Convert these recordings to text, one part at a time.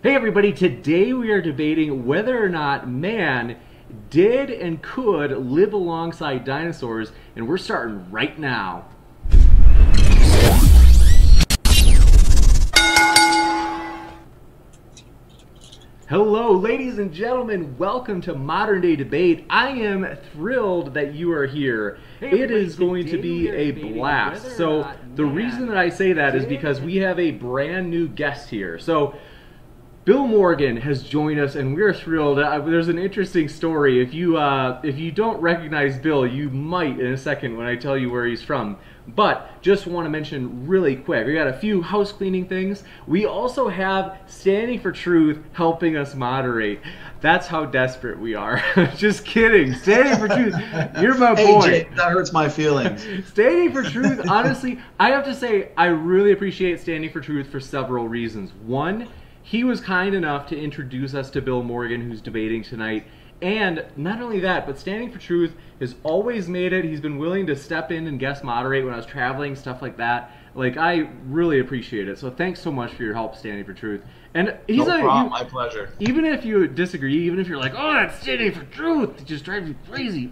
Hey everybody, today we are debating whether or not man did and could live alongside dinosaurs, and we're starting right now. Hello ladies and gentlemen, welcome to Modern Day Debate. I am thrilled that you are here. It is going to be a blast. So the reason that I say that is because we have a brand new guest here. So Bill Morgan has joined us, and we're thrilled. There's an interesting story. If you don't recognize Bill, you might in a second when I tell you where he's from. But just want to mention really quick, we got a few house cleaning things. We also have Standing for Truth helping us moderate. That's how desperate we are. Just kidding. Standing for Truth, you're my boy. Hey, Jay, that hurts my feelings. Standing for Truth, honestly, I have to say, I really appreciate Standing for Truth for several reasons. One, he was kind enough to introduce us to Bill Morgan, who's debating tonight. And not only that, but Standing for Truth has always made it. He's been willing to step in and guest moderate when I was traveling, stuff like that. Like, I really appreciate it. So thanks so much for your help, Standing for Truth. And he's no problem, my pleasure. Even if you disagree, even if you're like, oh, that's Standing for Truth, it just drives me crazy.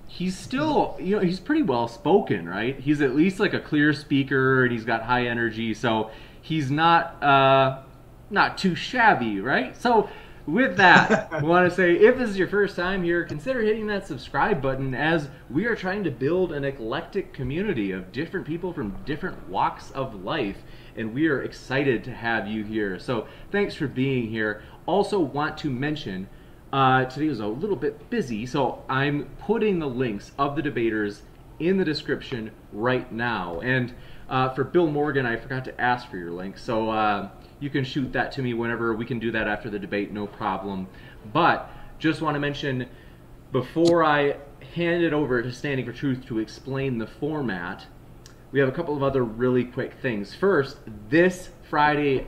He's still, you know, he's pretty well spoken, right? He's at least like a clear speaker, and he's got high energy, so he's not too shabby, right? So with that, I want to say, if this is your first time here, consider hitting that subscribe button, as we are trying to build an eclectic community of different people from different walks of life, and we are excited to have you here. So thanks for being here. Also want to mention, today was a little bit busy, so I'm putting the links of the debaters in the description right now. And for Bill Morgan, I forgot to ask for your link, so you can shoot that to me whenever. We can do that after the debate, no problem. But just want to mention, before I hand it over to Standing for Truth to explain the format, we have a couple of other really quick things. First, this Friday,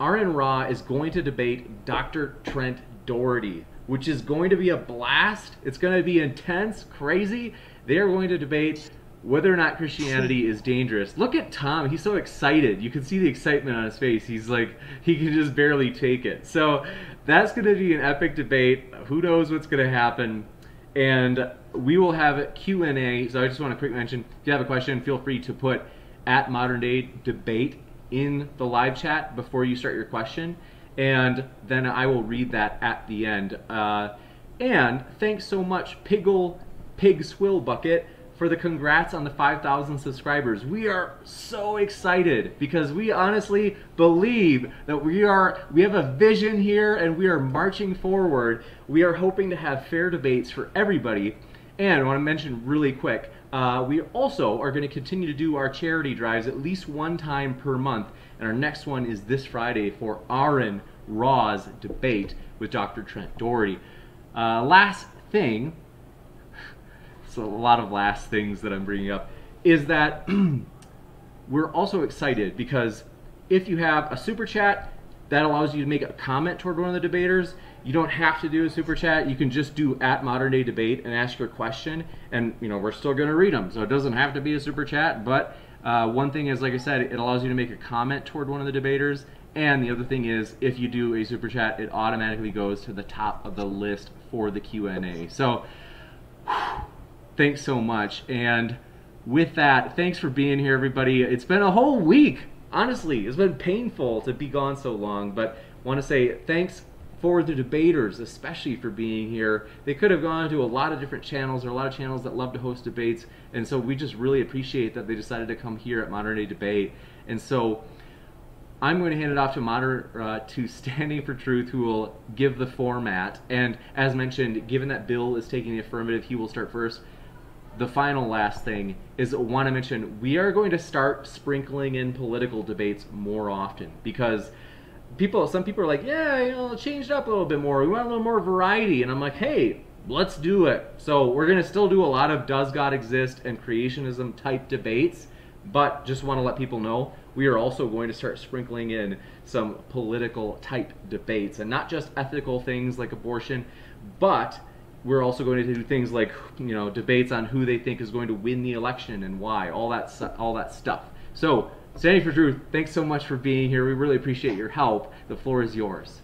RN Raw is going to debate Dr. Trent Doherty, which is going to be a blast. It's going to be intense, crazy. They are going to debate whether or not Christianity is dangerous. Look at Tom, he's so excited. You can see the excitement on his face. He's like, he can just barely take it. So that's going to be an epic debate. Who knows what's going to happen? And we will have Q&A. So I just want to quick mention, if you have a question, feel free to put @ModernDayDebate in the live chat before you start your question. And then I will read that at the end. And thanks so much, Pig Swill Bucket, for the congrats on the 5,000 subscribers. We are so excited because we honestly believe that we have a vision here, and we are marching forward. We are hoping to have fair debates for everybody. And I want to mention really quick, we also are going to continue to do our charity drives at least one time per month. And our next one is this Friday for RN Raw's debate with Dr. Trent Doherty. Last thing, a lot of last things that I'm bringing up, is that we're also excited because if you have a super chat, that allows you to make a comment toward one of the debaters. You don't have to do a super chat. You can just do @ModernDayDebate and ask your question, and you know, we're still going to read them, so it doesn't have to be a super chat. But one thing is, like I said, it allows you to make a comment toward one of the debaters. And the other thing is, if you do a super chat, it automatically goes to the top of the list for the Q&A. So thanks so much. And with that, thanks for being here, everybody. It's been a whole week. Honestly, it's been painful to be gone so long, but I want to say thanks for the debaters, especially for being here. They could have gone to a lot of different channels. There are a lot of channels that love to host debates, and so we just really appreciate that they decided to come here at Modern Day Debate. And so I'm going to hand it off to Standing for Truth, who will give the format. And as mentioned, given that Bill is taking the affirmative, he will start first. The final last thing is, I want to mention, we are going to start sprinkling in political debates more often, because some people are like, yeah, you know, change it up a little bit more. We want a little more variety. And I'm like, hey, let's do it. So we're going to still do a lot of does God exist and creationism type debates, but just want to let people know we are also going to start sprinkling in some political type debates, and not just ethical things like abortion, but we're also going to do things like, you know, debates on who they think is going to win the election and why, all that stuff. So Standing for Truth, thanks so much for being here. We really appreciate your help. The floor is yours.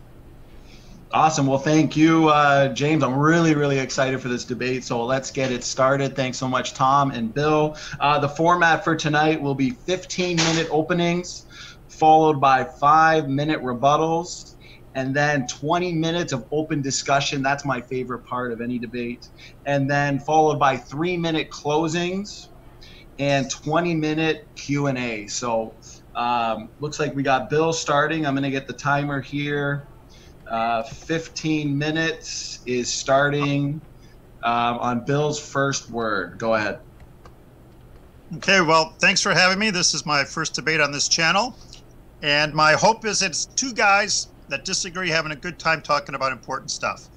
Awesome. Well, thank you, James. I'm really, really excited for this debate. So let's get it started. Thanks so much, Tom and Bill. The format for tonight will be 15-minute openings, followed by 5-minute rebuttals, and then 20 minutes of open discussion. That's my favorite part of any debate. And then followed by 3-minute closings and 20-minute Q&A. So looks like we got Bill starting. I'm going to get the timer here. 15 minutes is starting on Bill's first word. Go ahead. Okay, well, thanks for having me. This is my first debate on this channel. And my hope is it's two guys that disagree having a good time talking about important stuff.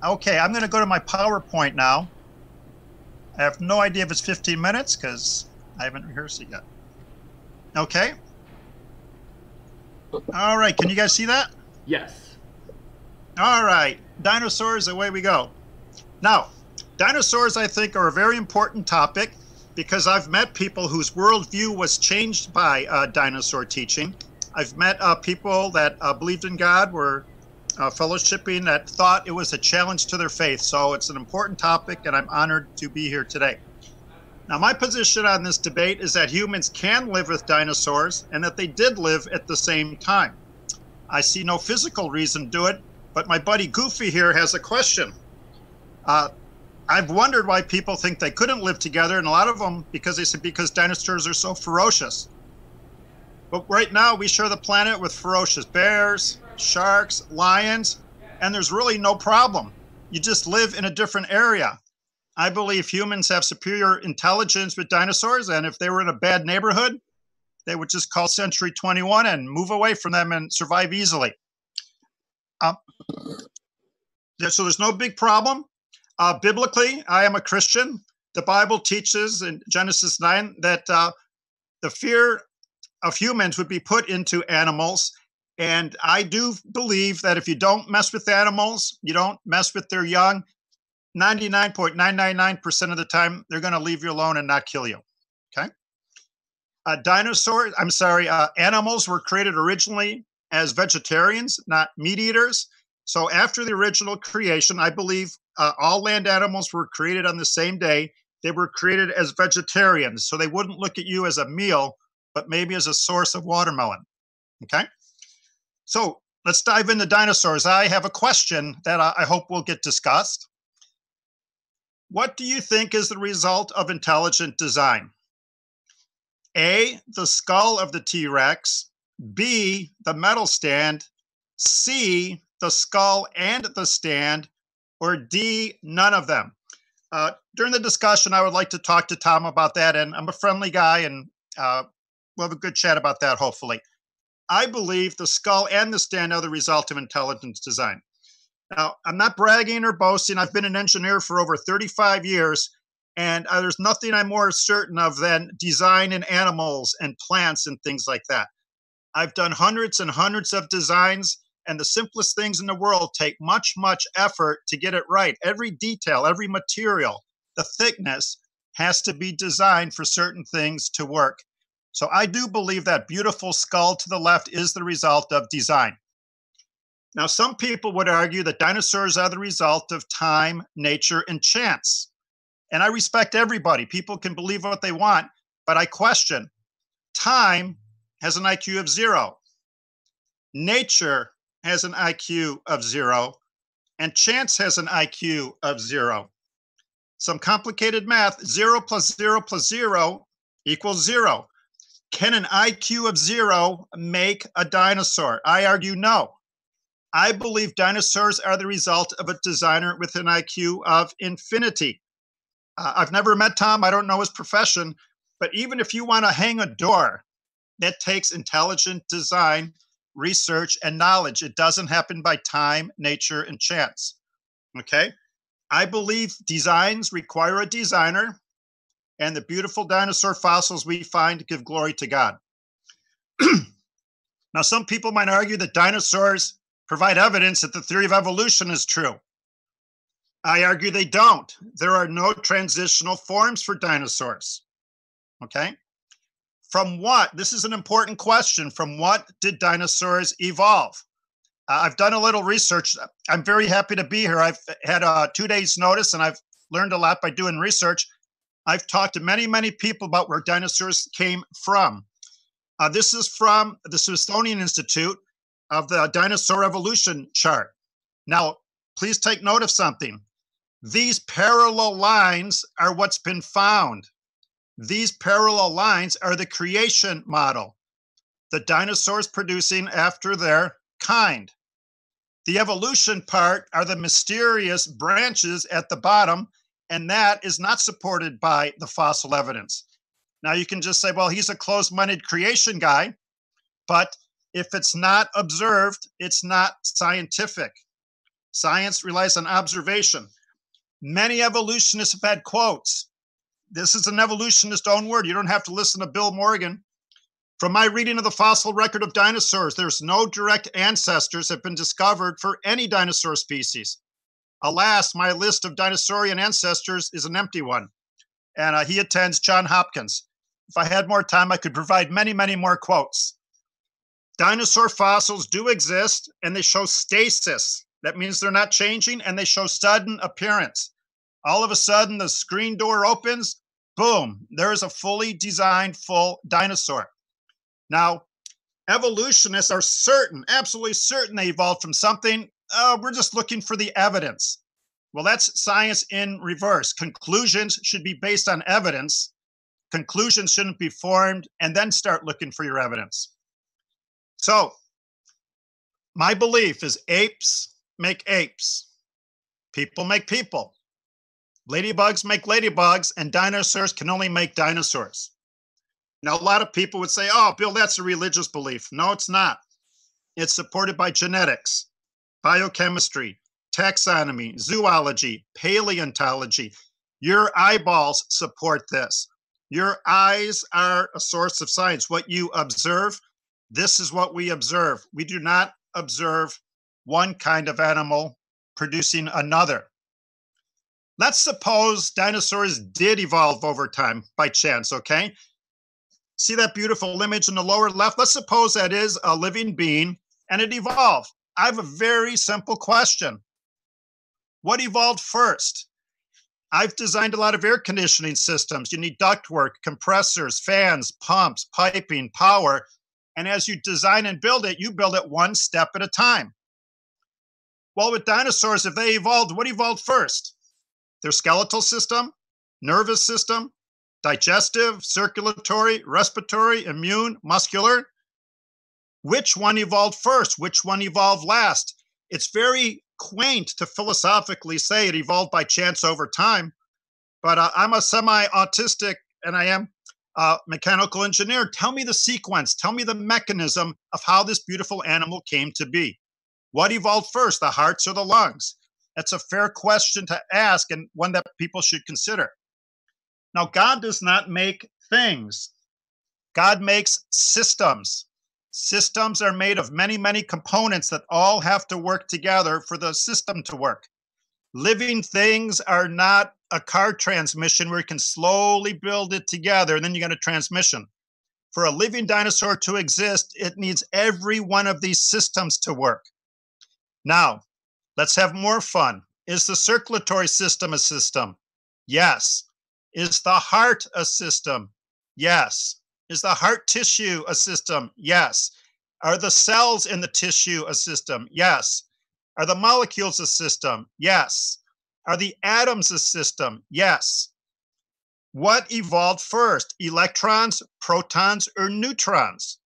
Okay, I'm going to go to my PowerPoint now. I have no idea if it's 15 minutes because I haven't rehearsed it yet. Okay. All right, can you guys see that? Yes. All right, dinosaurs, away we go. Now, dinosaurs, I think, are a very important topic because I've met people whose worldview was changed by dinosaur teaching. I've met people that believed in God, were fellowshipping, that thought it was a challenge to their faith. So it's an important topic, and I'm honored to be here today. Now, my position on this debate is that humans can live with dinosaurs and that they did live at the same time. I see no physical reason to do it. But my buddy Goofy here has a question. I've wondered why people think they couldn't live together, and a lot of them, because they said because dinosaurs are so ferocious. But right now, we share the planet with ferocious bears, sharks, lions, and there's really no problem. You just live in a different area. I believe humans have superior intelligence with dinosaurs, and if they were in a bad neighborhood, they would just call Century 21 and move away from them and survive easily. So there's no big problem. Biblically, I am a Christian. The Bible teaches in Genesis 9 that the fear of humans would be put into animals. And I do believe that if you don't mess with animals, you don't mess with their young, 99.999% of the time, they're going to leave you alone and not kill you. Okay? Animals were created originally as vegetarians, not meat eaters. So after the original creation, I believe all land animals were created on the same day. They were created as vegetarians, so they wouldn't look at you as a meal, but maybe as a source of watermelon. Okay? So let's dive into dinosaurs. I have a question that I hope will get discussed. What do you think is the result of intelligent design? A, the skull of the T-Rex. B, the metal stand. C, the skull and the stand. Or D, none of them. During the discussion, I would like to talk to Tom about that, and I'm a friendly guy, and we'll have a good chat about that, hopefully. I believe the skull and the stand are the result of intelligent design. Now, I'm not bragging or boasting. I've been an engineer for over 35 years, and there's nothing I'm more certain of than design in animals and plants and things like that. I've done hundreds and hundreds of designs, and the simplest things in the world take much, much effort to get it right. Every detail, every material, the thickness has to be designed for certain things to work. So I do believe that beautiful skull to the left is the result of design. Now, some people would argue that dinosaurs are the result of time, nature, and chance. And I respect everybody. People can believe what they want, but I question. Time has an IQ of 0. Nature has an IQ of 0. And chance has an IQ of 0. Some complicated math, 0 plus 0 plus 0 equals 0. Can an IQ of 0 make a dinosaur? I argue no. I believe dinosaurs are the result of a designer with an IQ of infinity. I've never met Tom. I don't know his profession. But even if you want to hang a door, that takes intelligent design, research, and knowledge. It doesn't happen by time, nature, and chance. Okay? I believe designs require a designer, and the beautiful dinosaur fossils we find give glory to God. Now, some people might argue that dinosaurs provide evidence that the theory of evolution is true. I argue they don't. There are no transitional forms for dinosaurs. Okay? From what? This is an important question. From what did dinosaurs evolve? I've done a little research. I'm very happy to be here. I've had 2 days notice and I've learned a lot by doing research. I've talked to many, many people about where dinosaurs came from. This is from the Smithsonian Institute of the dinosaur evolution chart. Now, please take note of something. These parallel lines are what's been found. These parallel lines are the creation model. The dinosaurs producing after their kind. The evolution part are the mysterious branches at the bottom, and that is not supported by the fossil evidence. Now you can just say, well, he's a closed-minded creation guy, but if it's not observed, it's not scientific. Science relies on observation. Many evolutionists have had quotes. This is an evolutionist's own word. You don't have to listen to Bill Morgan. From my reading of the fossil record of dinosaurs, there's no direct ancestors have been discovered for any dinosaur species. Alas, my list of dinosaurian ancestors is an empty one. And he attends Johns Hopkins. If I had more time, I could provide many, many more quotes. Dinosaur fossils do exist, and they show stasis. That means they're not changing, and they show sudden appearance. All of a sudden, the screen door opens, boom, there is a fully designed full dinosaur. Now, evolutionists are certain, absolutely certain they evolved from something. We're just looking for the evidence. Well, that's science in reverse. Conclusions should be based on evidence. Conclusions shouldn't be formed and then start looking for your evidence. So, my belief is apes make apes. People make people. Ladybugs make ladybugs, and dinosaurs can only make dinosaurs. Now, a lot of people would say, oh, Bill, that's a religious belief. No, it's not. It's supported by genetics, biochemistry, taxonomy, zoology, paleontology. Your eyeballs support this. Your eyes are a source of science. What you observe, this is what we observe. We do not observe one kind of animal producing another. Let's suppose dinosaurs did evolve over time by chance, okay? See that beautiful image in the lower left? Let's suppose that is a living being and it evolved. I have a very simple question. What evolved first? I've designed a lot of air conditioning systems. You need ductwork, compressors, fans, pumps, piping, power. And as you design and build it, you build it one step at a time. Well, with dinosaurs, if they evolved, what evolved first? Their skeletal system, nervous system, digestive, circulatory, respiratory, immune, muscular. Which one evolved first? Which one evolved last? It's very quaint to philosophically say it evolved by chance over time, but I'm a semi-autistic and I am a mechanical engineer. Tell me the sequence, tell me the mechanism of how this beautiful animal came to be. What evolved first, the hearts or the lungs? That's a fair question to ask and one that people should consider. Now, God does not make things. God makes systems. Systems are made of many, many components that all have to work together for the system to work. Living things are not a car transmission where you can slowly build it together and then you get a transmission. For a living dinosaur to exist, it needs every one of these systems to work. Now, let's have more fun. Is the circulatory system a system? Yes. Is the heart a system? Yes. Is the heart tissue a system? Yes. Are the cells in the tissue a system? Yes. Are the molecules a system? Yes. Are the atoms a system? Yes. What evolved first, electrons, protons, or neutrons?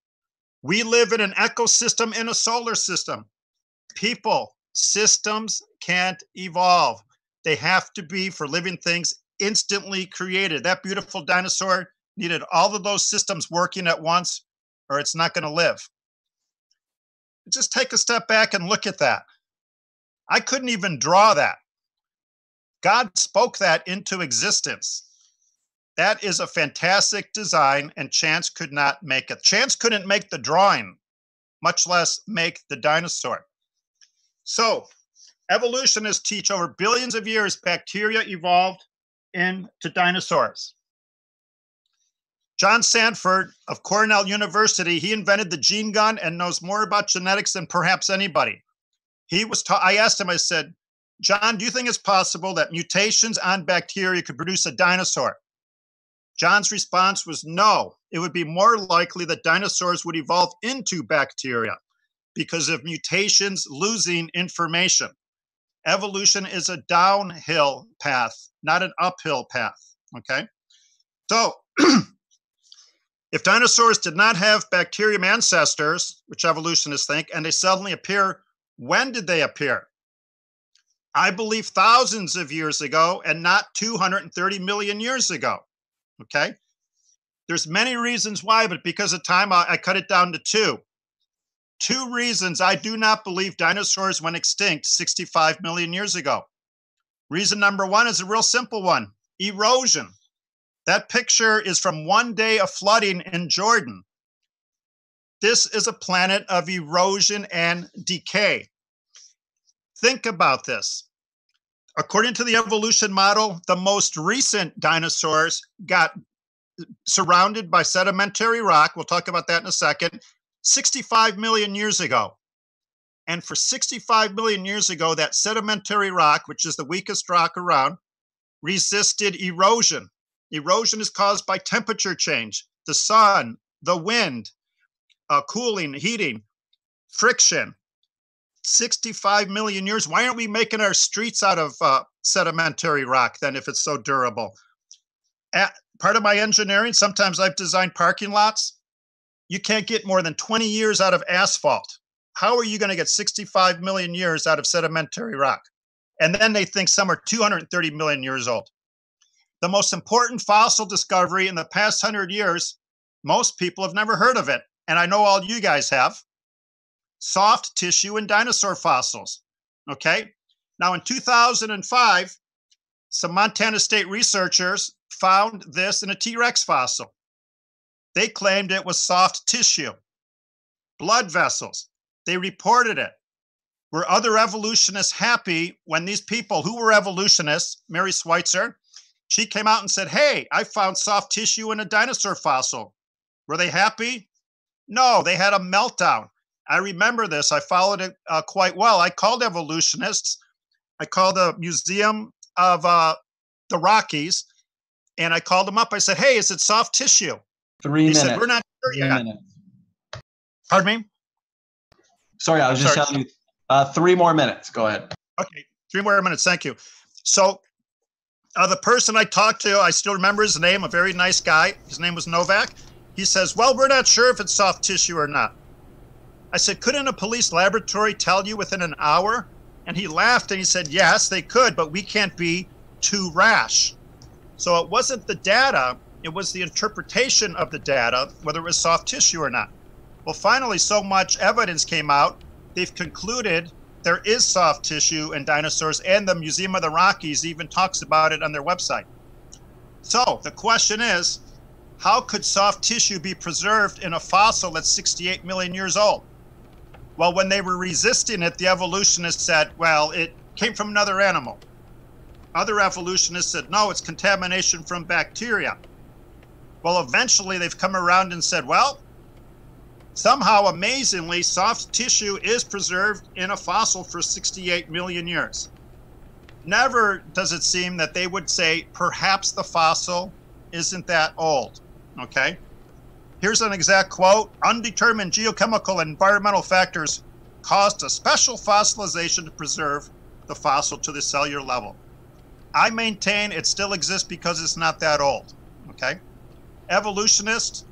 We live in an ecosystem in a solar system. People, systems can't evolve. They have to be, for living things, instantly created. That beautiful dinosaur needed all of those systems working at once, or it's not going to live. Just take a step back and look at that. I couldn't even draw that. God spoke that into existence. That is a fantastic design, and chance could not make it. Chance couldn't make the drawing, much less make the dinosaur. So, evolutionists teach over billions of years bacteria evolved into dinosaurs. John Sanford of Cornell University, he invented the gene gun and knows more about genetics than perhaps anybody. I asked him, I said, John, do you think it's possible that mutations on bacteria could produce a dinosaur? John's response was no. It would be more likely that dinosaurs would evolve into bacteria because of mutations losing information. Evolution is a downhill path, not an uphill path, okay? So if dinosaurs did not have bacterium ancestors, which evolutionists think, and they suddenly appear, when did they appear? I believe thousands of years ago and not 230 million years ago, okay? There's many reasons why, but because of time, I cut it down to two. Two reasons I do not believe dinosaurs went extinct 65 million years ago. Reason number one is a real simple one, erosion. That picture is from one day of flooding in Jordan. This is a planet of erosion and decay. Think about this. According to the evolution model, the most recent dinosaurs got surrounded by sedimentary rock. We'll talk about that in a second. 65 million years ago. And for 65 million years ago, that sedimentary rock, which is the weakest rock around, resisted erosion. Erosion is caused by temperature change, the sun, the wind, cooling, heating, friction. 65 million years. Why aren't we making our streets out of sedimentary rock then if it's so durable? Part of my engineering, sometimes I've designed parking lots. You can't get more than 20 years out of asphalt. How are you going to get 65 million years out of sedimentary rock? And then they think some are 230 million years old. The most important fossil discovery in the past 100 years, most people have never heard of it. And I know all you guys have. Soft tissue and dinosaur fossils, okay? Now in 2005, some Montana State researchers found this in a T-Rex fossil. They claimed it was soft tissue, blood vessels. They reported it. Were other evolutionists happy when these people who were evolutionists, Mary Schweitzer, she came out and said, hey, I found soft tissue in a dinosaur fossil. Were they happy? No, they had a meltdown. I remember this. I followed it quite well. I called evolutionists. I called the Museum of the Rockies, and I called them up. I said, hey, is it soft tissue? 3 minutes. They said, we're not sure yet. Pardon me? Sorry, I was just telling you 3 more minutes. Go ahead. Okay, 3 more minutes. Thank you. So the person I talked to, I still remember his name, a very nice guy. His name was Novak. He says, well, we're not sure if it's soft tissue or not. I said, couldn't a police laboratory tell you within an hour? And he laughed and he said, yes, they could, but we can't be too rash. So it wasn't the data, it was the interpretation of the data, whether it was soft tissue or not. Well, finally, so much evidence came out, they've concluded there is soft tissue in dinosaurs, and the Museum of the Rockies even talks about it on their website. So the question is, how could soft tissue be preserved in a fossil that's 68 million years old? Well, when they were resisting it, the evolutionists said, well, it came from another animal. Other evolutionists said, no, it's contamination from bacteria. Well, eventually they've come around and said, well, somehow, amazingly, soft tissue is preserved in a fossil for 68 million years. Never does it seem that they would say, perhaps the fossil isn't that old, okay? Here's an exact quote. Undetermined geochemical and environmental factors caused a special fossilization to preserve the fossil to the cellular level. I maintain it still exists because it's not that old, okay? Evolutionists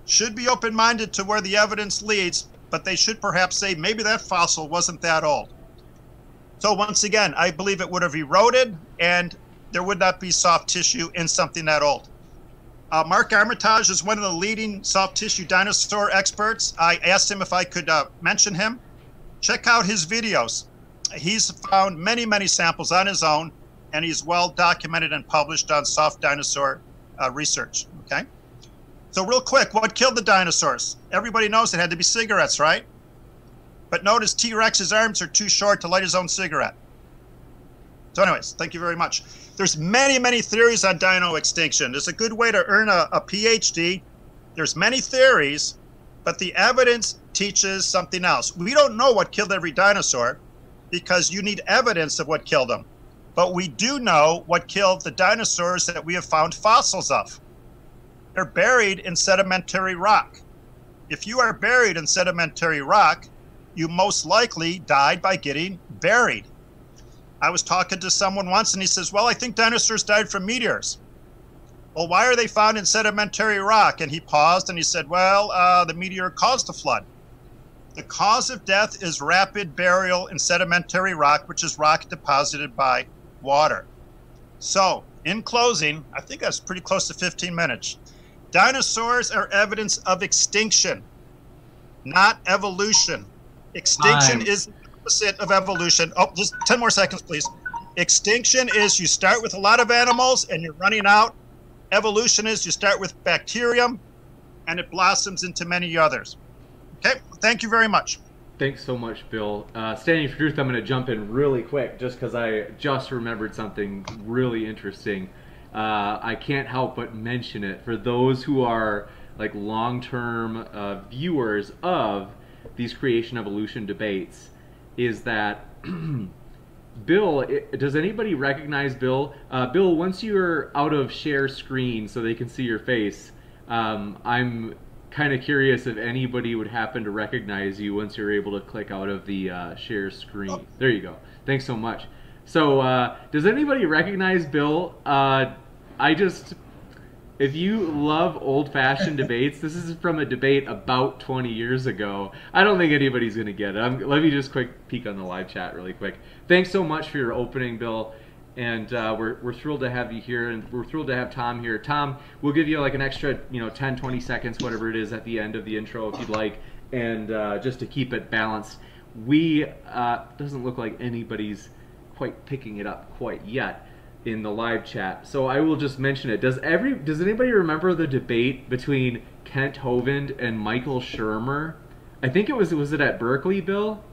should be open-minded to where the evidence leads, but they should perhaps say maybe that fossil wasn't that old. So once again, I believe it would have eroded and there would not be soft tissue in something that old. Mark Armitage is one of the leading soft tissue dinosaur experts. I asked him if I could mention him. Check out his videos. He's found many, many samples on his own, and he's well documented and published on soft dinosaur research, okay? So real quick, what killed the dinosaurs? Everybody knows it had to be cigarettes, right? But notice T-Rex's arms are too short to light his own cigarette. So anyways, thank you very much. There's many, many theories on dino extinction. There's a good way to earn a PhD. There's many theories, but the evidence teaches something else. We don't know what killed every dinosaur because you need evidence of what killed them. But we do know what killed the dinosaurs that we have found fossils of. They're buried in sedimentary rock. If you are buried in sedimentary rock, you most likely died by getting buried. I was talking to someone once and he says, well, I think dinosaurs died from meteors. Well, why are they found in sedimentary rock? And he paused and he said, well, the meteor caused the flood. The cause of death is rapid burial in sedimentary rock, which is rock deposited by water. So, in closing, I think that's pretty close to 15 minutes. Dinosaurs are evidence of extinction, not evolution. Extinction is the opposite of evolution. Oh, just 10 more seconds, please. Extinction is you start with a lot of animals and you're running out. Evolution is you start with bacterium and it blossoms into many others. Okay, thank you very much. Thanks so much, Bill. Standing for Truth, I'm going to jump in really quick just because I just remembered something really interesting. I can't help but mention it for those who are like long-term viewers of these creation evolution debates, is that Bill, does anybody recognize Bill? Bill, once you're out of share screen so they can see your face, I'm kind of curious if anybody would happen to recognize you once you're able to click out of the share screen. There you go. Thanks so much. So, does anybody recognize Bill? If you love old-fashioned debates, this is from a debate about 20 years ago. I don't think anybody's going to get it. Let me just quick peek on the live chat really quick. Thanks so much for your opening, Bill. And we're thrilled to have you here, and we're thrilled to have Tom here. Tom, we'll give you like an extra 10, 20 seconds, whatever it is, at the end of the intro if you'd like. And just to keep it balanced, doesn't look like anybody's quite picking it up quite yet in the live chat, so I will just mention it. Does anybody remember the debate between Kent Hovind and Michael Shermer? I think it was it at Berkeley, Bill?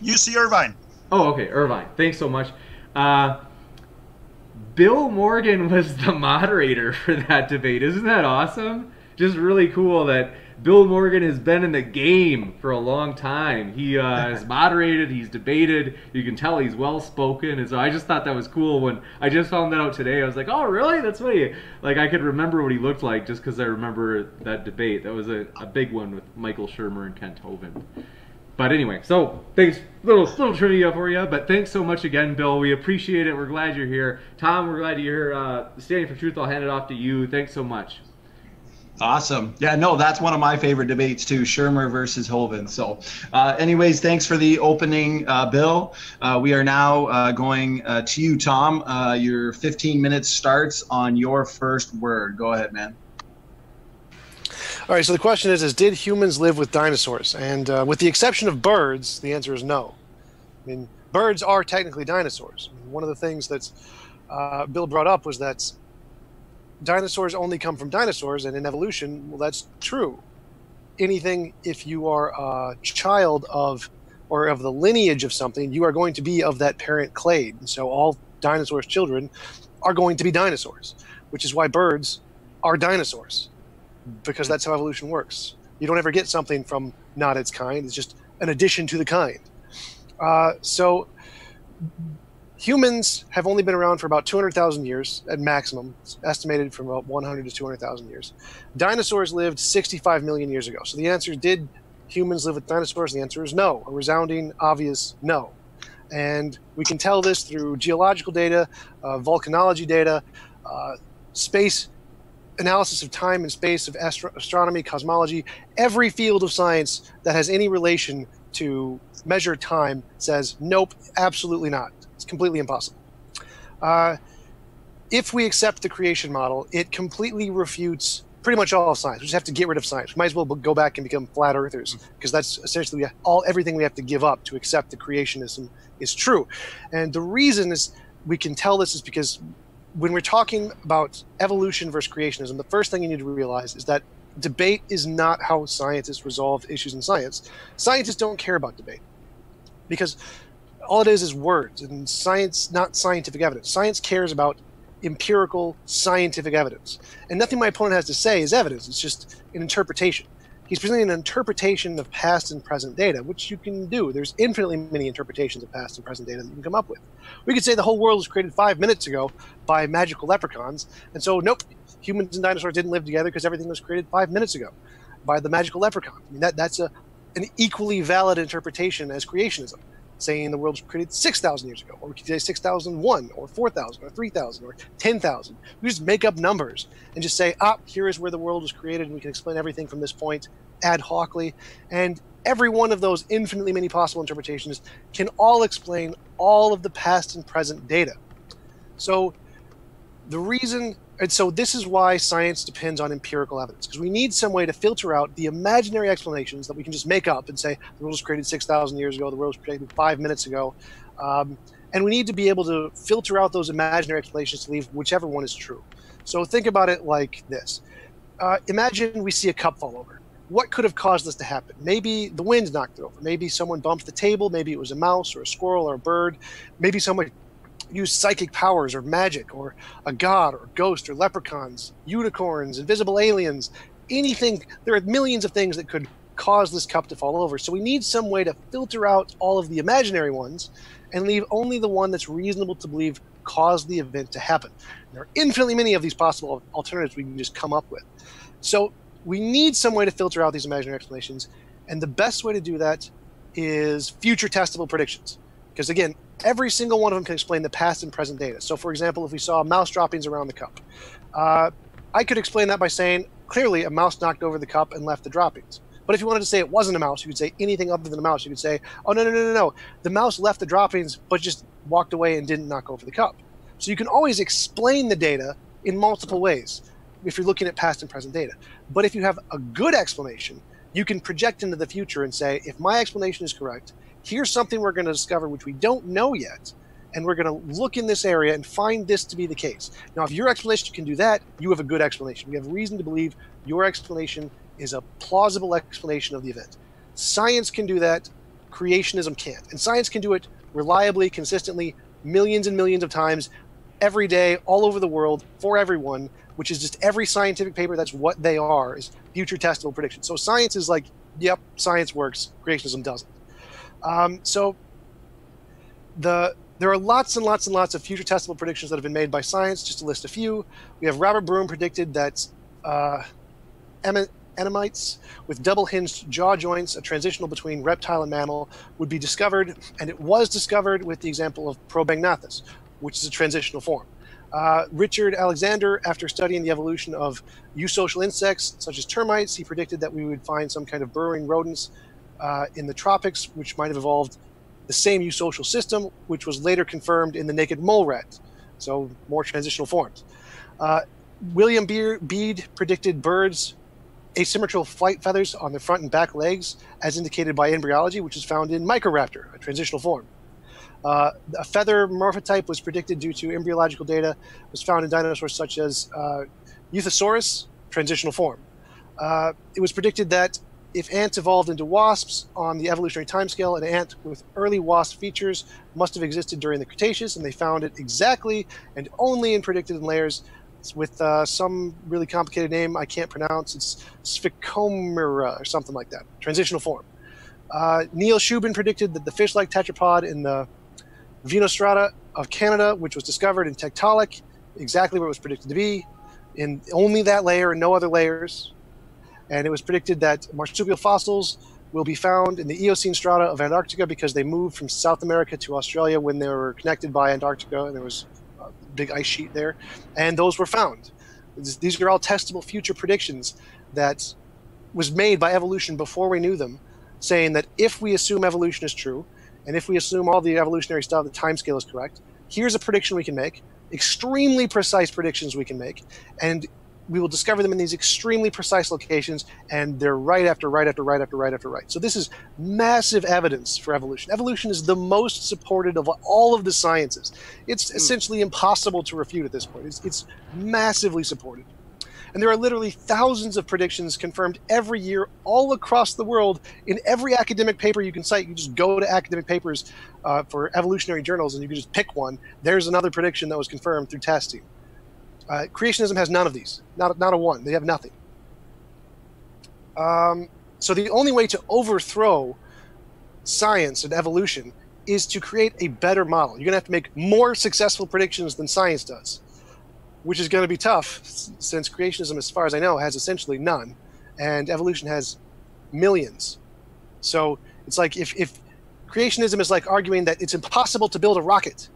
UC Irvine. Oh, okay, Irvine. Thanks so much. Bill Morgan was the moderator for that debate. Isn't that awesome? Just really cool that Bill Morgan has been in the game for a long time. He has moderated, he's debated, you can tell he's well-spoken, and so I just thought that was cool when I just found that out today. I was like, oh, really? That's funny. Like, I could remember what he looked like just because I remember that debate. That was a big one with Michael Shermer and Kent Hovind. But anyway, so thanks, little trivia for you, but thanks so much again, Bill. We appreciate it. We're glad you're here. Tom, we're glad you're here. Standing for Truth, I'll hand it off to you. Thanks so much. Awesome. Yeah, no, that's one of my favorite debates too, Shermer versus Hovind. So anyways, thanks for the opening, Bill. We are now going to you, Tom. Your 15 minutes starts on your first word. Go ahead, man. All right, so the question is did humans live with dinosaurs? And with the exception of birds, the answer is no. I mean, birds are technically dinosaurs. One of the things that Bill brought up was that dinosaurs only come from dinosaurs, and in evolution, well, that's true. Anything, if you are a child of, or of the lineage of something, you are going to be of that parent clade. And so all dinosaurs' children are going to be dinosaurs, which is why birds are dinosaurs, because that's how evolution works. You don't ever get something from not its kind. It's just an addition to the kind. So humans have only been around for about 200,000 years at maximum. It's estimated from about 100 to 200,000 years. Dinosaurs lived 65 million years ago. So the answer, did humans live with dinosaurs? The answer is no. A resounding, obvious no. And we can tell this through geological data, volcanology data, space analysis of time and space, of astronomy, cosmology. Every field of science that has any relation to measure time says, nope, absolutely not. It's completely impossible. If we accept the creation model, it completely refutes pretty much all of science. We just have to get rid of science. We might as well go back and become flat earthers, because that's essentially everything we have to give up to accept the creationism is true. And the reason is we can tell this is because when we're talking about evolution versus creationism, the first thing you need to realize is that debate is not how scientists resolve issues in science. Scientists don't care about debate, because all it is words, and science, not scientific evidence. Science cares about empirical scientific evidence. And nothing my opponent has to say is evidence. It's just an interpretation. He's presenting an interpretation of past and present data, which you can do. There's infinitely many interpretations of past and present data that you can come up with. We could say the whole world was created 5 minutes ago by magical leprechauns, and so nope, humans and dinosaurs didn't live together because everything was created 5 minutes ago by the magical leprechaun. I mean, that's an equally valid interpretation as creationism, saying the world was created 6,000 years ago, or we could say 6,001, or 4,000, or 3,000, or 10,000. We just make up numbers and just say, here is where the world was created, and we can explain everything from this point ad hocly. And every one of those infinitely many possible interpretations can all explain all of the past and present data. So this is why science depends on empirical evidence, because we need some way to filter out the imaginary explanations that we can just make up and say the world was created 6,000 years ago, the world was created 5 minutes ago. And we need to be able to filter out those imaginary explanations to leave whichever one is true. So think about it like this. Imagine we see a cup fall over. What could have caused this to happen? Maybe the wind knocked it over. Maybe someone bumped the table. Maybe it was a mouse or a squirrel or a bird. Maybe someone used psychic powers or magic or a god or a ghost or leprechauns, unicorns, invisible aliens, anything. There are millions of things that could cause this cup to fall over. So we need some way to filter out all of the imaginary ones and leave only the one that's reasonable to believe caused the event to happen. There are infinitely many of these possible alternatives we can just come up with. So we need some way to filter out these imaginary explanations, and the best way to do that is future testable predictions. Because again, every single one of them can explain the past and present data. So for example, if we saw mouse droppings around the cup, I could explain that by saying, clearly a mouse knocked over the cup and left the droppings. But if you wanted to say it wasn't a mouse, you could say anything other than a mouse. You could say, oh, no. The mouse left the droppings, but just walked away and didn't knock over the cup. So you can always explain the data in multiple ways if you're looking at past and present data. But if you have a good explanation, you can project into the future and say, if my explanation is correct, here's something we're going to discover which we don't know yet, and we're going to look in this area and find this to be the case. Now, if your explanation can do that, you have a good explanation. We have reason to believe your explanation is a plausible explanation of the event. Science can do that. Creationism can't. And science can do it reliably, consistently, millions and millions of times, every day, all over the world, for everyone, which is just every scientific paper, that's what they are, is future testable predictions. So science is like, yep, science works, creationism doesn't. There are lots and lots and lots of future testable predictions that have been made by science. Just to list a few, we have Robert Broom predicted that Enemites with double-hinged jaw joints, a transitional between reptile and mammal, would be discovered, and it was discovered with the example of Probagnathus, which is a transitional form. Richard Alexander, after studying the evolution of eusocial insects such as termites, he predicted that we would find some kind of burrowing rodents in the tropics, which might have evolved the same eusocial system, which was later confirmed in the naked mole rat. So more transitional forms. William Bede predicted birds' asymmetrical flight feathers on their front and back legs, as indicated by embryology, which is found in Microraptor, a transitional form. A feather morphotype was predicted due to embryological data, was found in dinosaurs such as Euthosaurus, transitional form. It was predicted that if ants evolved into wasps on the evolutionary timescale, an ant with early wasp features must have existed during the Cretaceous, and they found it exactly and only in predicted layers with some really complicated name I can't pronounce. It's Sphycomera or something like that, transitional form. Neil Shubin predicted that the fish-like tetrapod in the Venostrata of Canada, which was discovered in Tiktaalik, exactly where it was predicted to be, in only that layer and no other layers. And it was predicted that marsupial fossils will be found in the Eocene strata of Antarctica because they moved from South America to Australia when they were connected by Antarctica, and there was a big ice sheet there. And those were found. These are all testable future predictions that was made by evolution before we knew them, saying that if we assume evolution is true, and if we assume all the evolutionary stuff, the timescale is correct, here's a prediction we can make, extremely precise predictions we can make, and we will discover them in these extremely precise locations, and they're right after right after right after right after right. So this is massive evidence for evolution. Evolution is the most supported of all of the sciences. It's essentially impossible to refute at this point. It's massively supported. And there are literally thousands of predictions confirmed every year all across the world in every academic paper you can cite. You just go to academic papers for evolutionary journals and you can just pick one. There's another prediction that was confirmed through testing. Creationism has none of these. Not a one. They have nothing. So the only way to overthrow science and evolution is to create a better model. You're going to have to make more successful predictions than science does, which is going to be tough since creationism, as far as I know, has essentially none, and evolution has millions. So it's like if creationism is like arguing that it's impossible to build a rocket,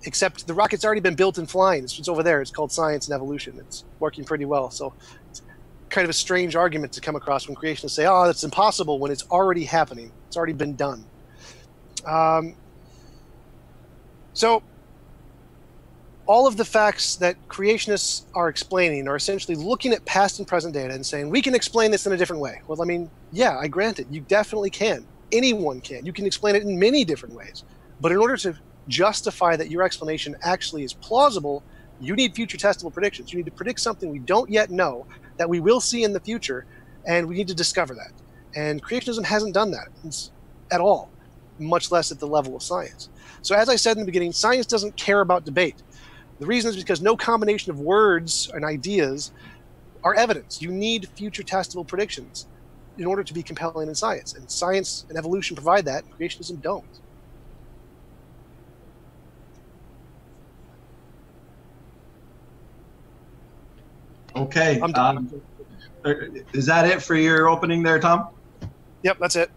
except the rocket's already been built and flying. It's over there. It's called science and evolution. It's working pretty well. So it's kind of a strange argument to come across when creationists say, oh, that's impossible, when it's already happening. It's already been done. So all of the facts that creationists are explaining are essentially looking at past and present data and saying, we can explain this in a different way. Well, I mean, yeah, I grant it. You definitely can. Anyone can. You can explain it in many different ways. But in order to justify that your explanation actually is plausible, you need future testable predictions. You need to predict something we don't yet know that we will see in the future, and we need to discover that. And creationism hasn't done that at all, much less at the level of science. So as I said in the beginning, science doesn't care about debate. The reason is because no combination of words and ideas are evidence. You need future testable predictions in order to be compelling in science. And science and evolution provide that, and creationism don't. Okay. Is that it for your opening there, Tom? Yep, that's it.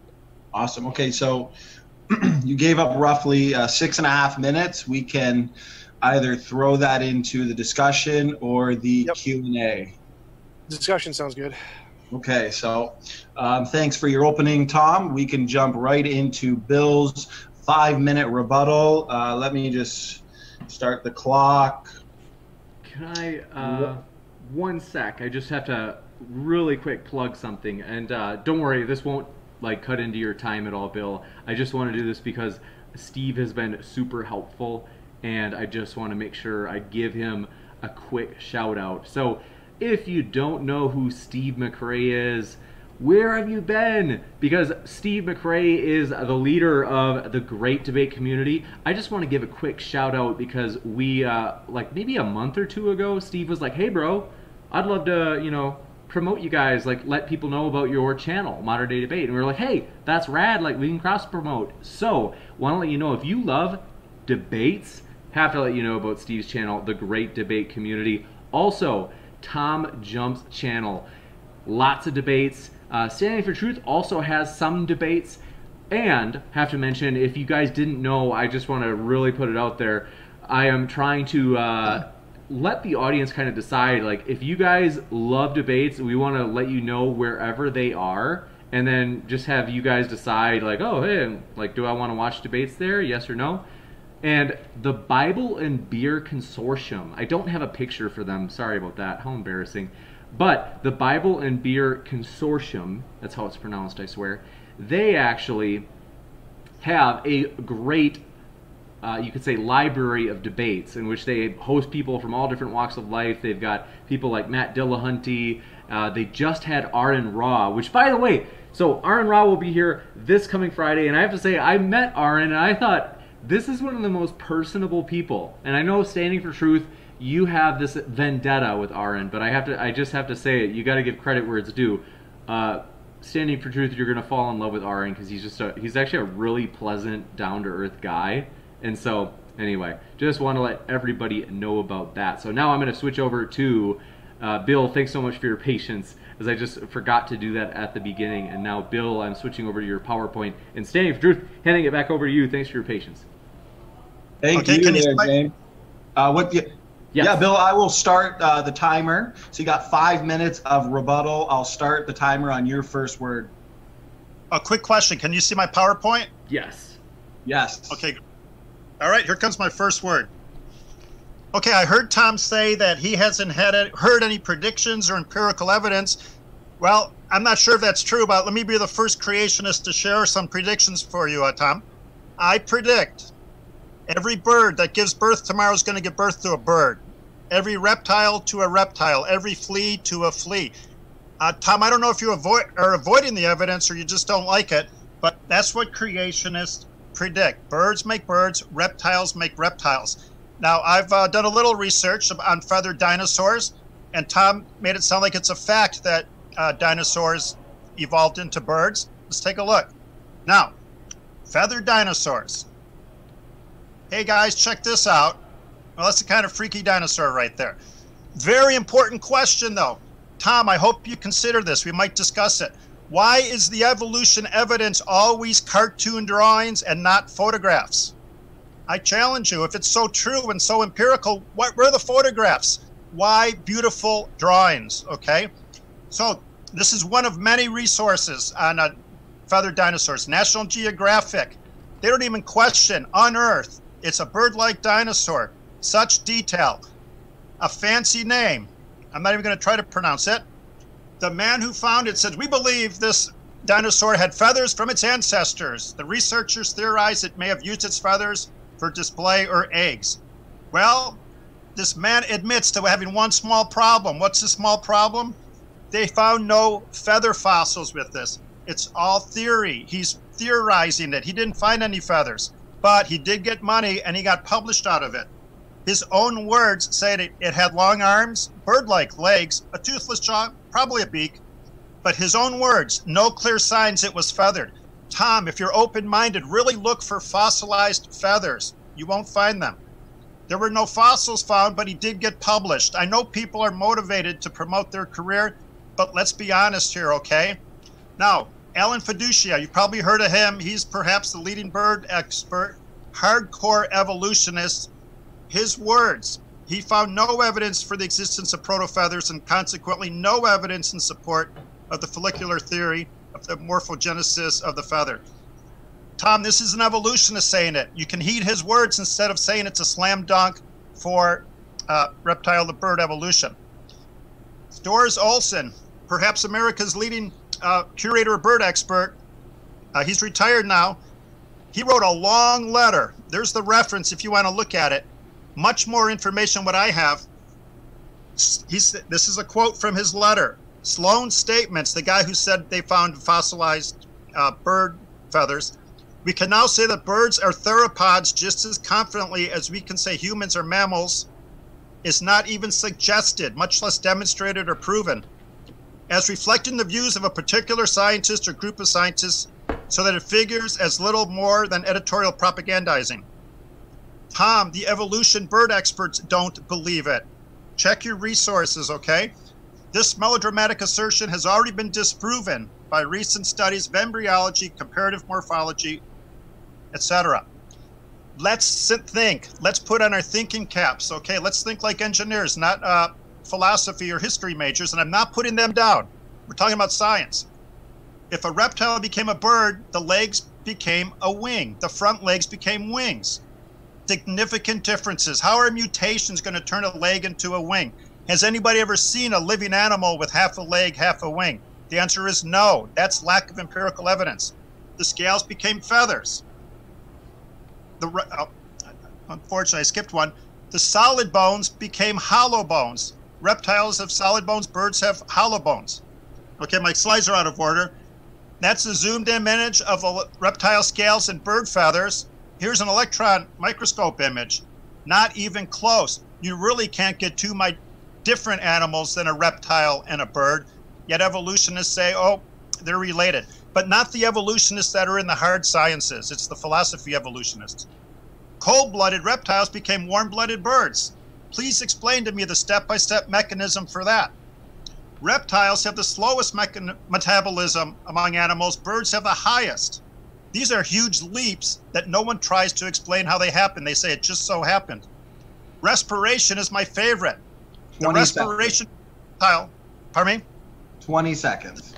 Awesome. Okay, so you gave up roughly 6.5 minutes. We can either throw that into the discussion or the Q&A. Discussion sounds good. Okay, so thanks for your opening, Tom. We can jump right into Bill's 5-minute rebuttal. Let me just start the clock. Can I, 1 sec, I just have to really quick plug something. And don't worry, this won't like cut into your time at all, Bill. I just want to do this because Steve has been super helpful, and I just want to make sure I give him a quick shout out. So if you don't know who Steve McRae is, where have you been? Because Steve McRae is the leader of the Great Debate community. I just want to give a quick shout out because we, like maybe a month or two ago, Steve was like, hey bro, I'd love to, you know, promote you guys, like let people know about your channel, Modern Day Debate. And we were like, hey, that's rad, like we can cross promote. So want to let you know, if you love debates, have to let you know about Steve's channel, the Great Debate community. Also, TJump's channel, lots of debates. Standing for Truth also has some debates. And have to mention, if you guys didn't know, I just want to really put it out there, I am trying to let the audience kind of decide, like if you guys love debates, we want to let you know wherever they are, and then just have you guys decide, like, oh hey, like do I want to watch debates there, yes or no? And the Bible and Beer Consortium, I don't have a picture for them, sorry about that, how embarrassing, but the Bible and Beer Consortium, that's how it's pronounced, I swear, they actually have a great you could say library of debates in which they host people from all different walks of life. They've got people like Matt Dillahunty. They just had Aaron Ra, which, by the way, so Aaron Ra will be here this coming Friday, and I have to say, I met Aaron, and I thought, this is one of the most personable people. And I know Standing for Truth, you have this vendetta with Aaron, but I just have to say it. You got to give credit where it's due. Standing for Truth, you're gonna fall in love with Aaron because he's actually a really pleasant, down-to-earth guy. And so, anyway, just want to let everybody know about that. So now I'm going to switch over to Bill. Thanks so much for your patience, as I just forgot to do that at the beginning. And now, Bill, I'm switching over to your PowerPoint. And Standing for Truth, handing it back over to you. Thanks for your patience. Thank you there, James. Yeah, Bill, I will start the timer. So you got 5 minutes of rebuttal. I'll start the timer on your first word. A quick question. Can you see my PowerPoint? Yes. Yes. Okay. All right, here comes my first word. Okay, I heard Tom say that he hasn't heard any predictions or empirical evidence. Well, I'm not sure if that's true, but let me be the first creationist to share some predictions for you, Tom. I predict every bird that gives birth tomorrow is going to give birth to a bird. Every reptile to a reptile. Every flea to a flea. Tom, I don't know if you are avoiding the evidence or you just don't like it, but that's what creationists predict. Birds make birds, reptiles make reptiles. Now, I've done a little research on feathered dinosaurs, and Tom made it sound like it's a fact that dinosaurs evolved into birds. Let's take a look. Now, feathered dinosaurs. Hey guys, check this out. Well, that's a kind of freaky dinosaur right there. Very important question though. Tom, I hope you consider this. We might discuss it. Why is the evolution evidence always cartoon drawings and not photographs? I challenge you, if it's so true and so empirical, where are the photographs? Why beautiful drawings, okay? So this is one of many resources on feathered dinosaurs. National Geographic, they don't even question, unearth. It's a bird-like dinosaur. Such detail. A fancy name. I'm not even going to try to pronounce it. The man who found it said, we believe this dinosaur had feathers from its ancestors. The researchers theorize it may have used its feathers for display or eggs. Well, this man admits to having one small problem. What's the small problem? They found no feather fossils with this. It's all theory. He's theorizing it. He didn't find any feathers, but he did get money and he got published out of it. His own words say it had long arms, bird-like legs, a toothless jaw, probably a beak, but his own words, no clear signs it was feathered. Tom, if you're open-minded, really look for fossilized feathers. You won't find them. There were no fossils found, but he did get published. I know people are motivated to promote their career, but let's be honest here, okay? Now, Alan Fiducia, you've probably heard of him. He's perhaps the leading bird expert, hardcore evolutionist. His words, he found no evidence for the existence of protofeathers and consequently no evidence in support of the follicular theory of the morphogenesis of the feather. Tom, this is an evolutionist saying it. You can heed his words instead of saying it's a slam dunk for reptile to bird evolution. Doris Olson, perhaps America's leading curator bird expert. He's retired now. He wrote a long letter. There's the reference if you want to look at it. Much more information what I have. This is a quote from his letter. Sloan's statements, the guy who said they found fossilized bird feathers. We can now say that birds are theropods just as confidently as we can say humans are mammals. Is not even suggested, much less demonstrated or proven, as reflecting the views of a particular scientist or group of scientists, so that it figures as little more than editorial propagandizing. Tom, the evolution bird experts don't believe it. Check your resources, okay? This melodramatic assertion has already been disproven by recent studies of embryology, comparative morphology, etc. Let's think. Let's put on our thinking caps, okay? Let's think like engineers, not philosophy or history majors, and I'm not putting them down. We're talking about science. If a reptile became a bird, the legs became a wing. The front legs became wings. Significant differences. How are mutations going to turn a leg into a wing? Has anybody ever seen a living animal with half a leg, half a wing? The answer is no. That's lack of empirical evidence. The scales became feathers. Unfortunately, I skipped one. The solid bones became hollow bones. Reptiles have solid bones, birds have hollow bones. Okay, my slides are out of order. That's a zoomed in image of the reptile scales and bird feathers. Here's an electron microscope image. Not even close. You really can't get two different animals than a reptile and a bird. Yet evolutionists say, oh, they're related. But not the evolutionists that are in the hard sciences. It's the philosophy evolutionists. Cold-blooded reptiles became warm-blooded birds. Please explain to me the step-by-step mechanism for that. Reptiles have the slowest metabolism among animals. Birds have the highest. These are huge leaps that no one tries to explain how they happen. They say it just so happened. Respiration is my favorite. The respiration reptile, pardon me? 20 seconds.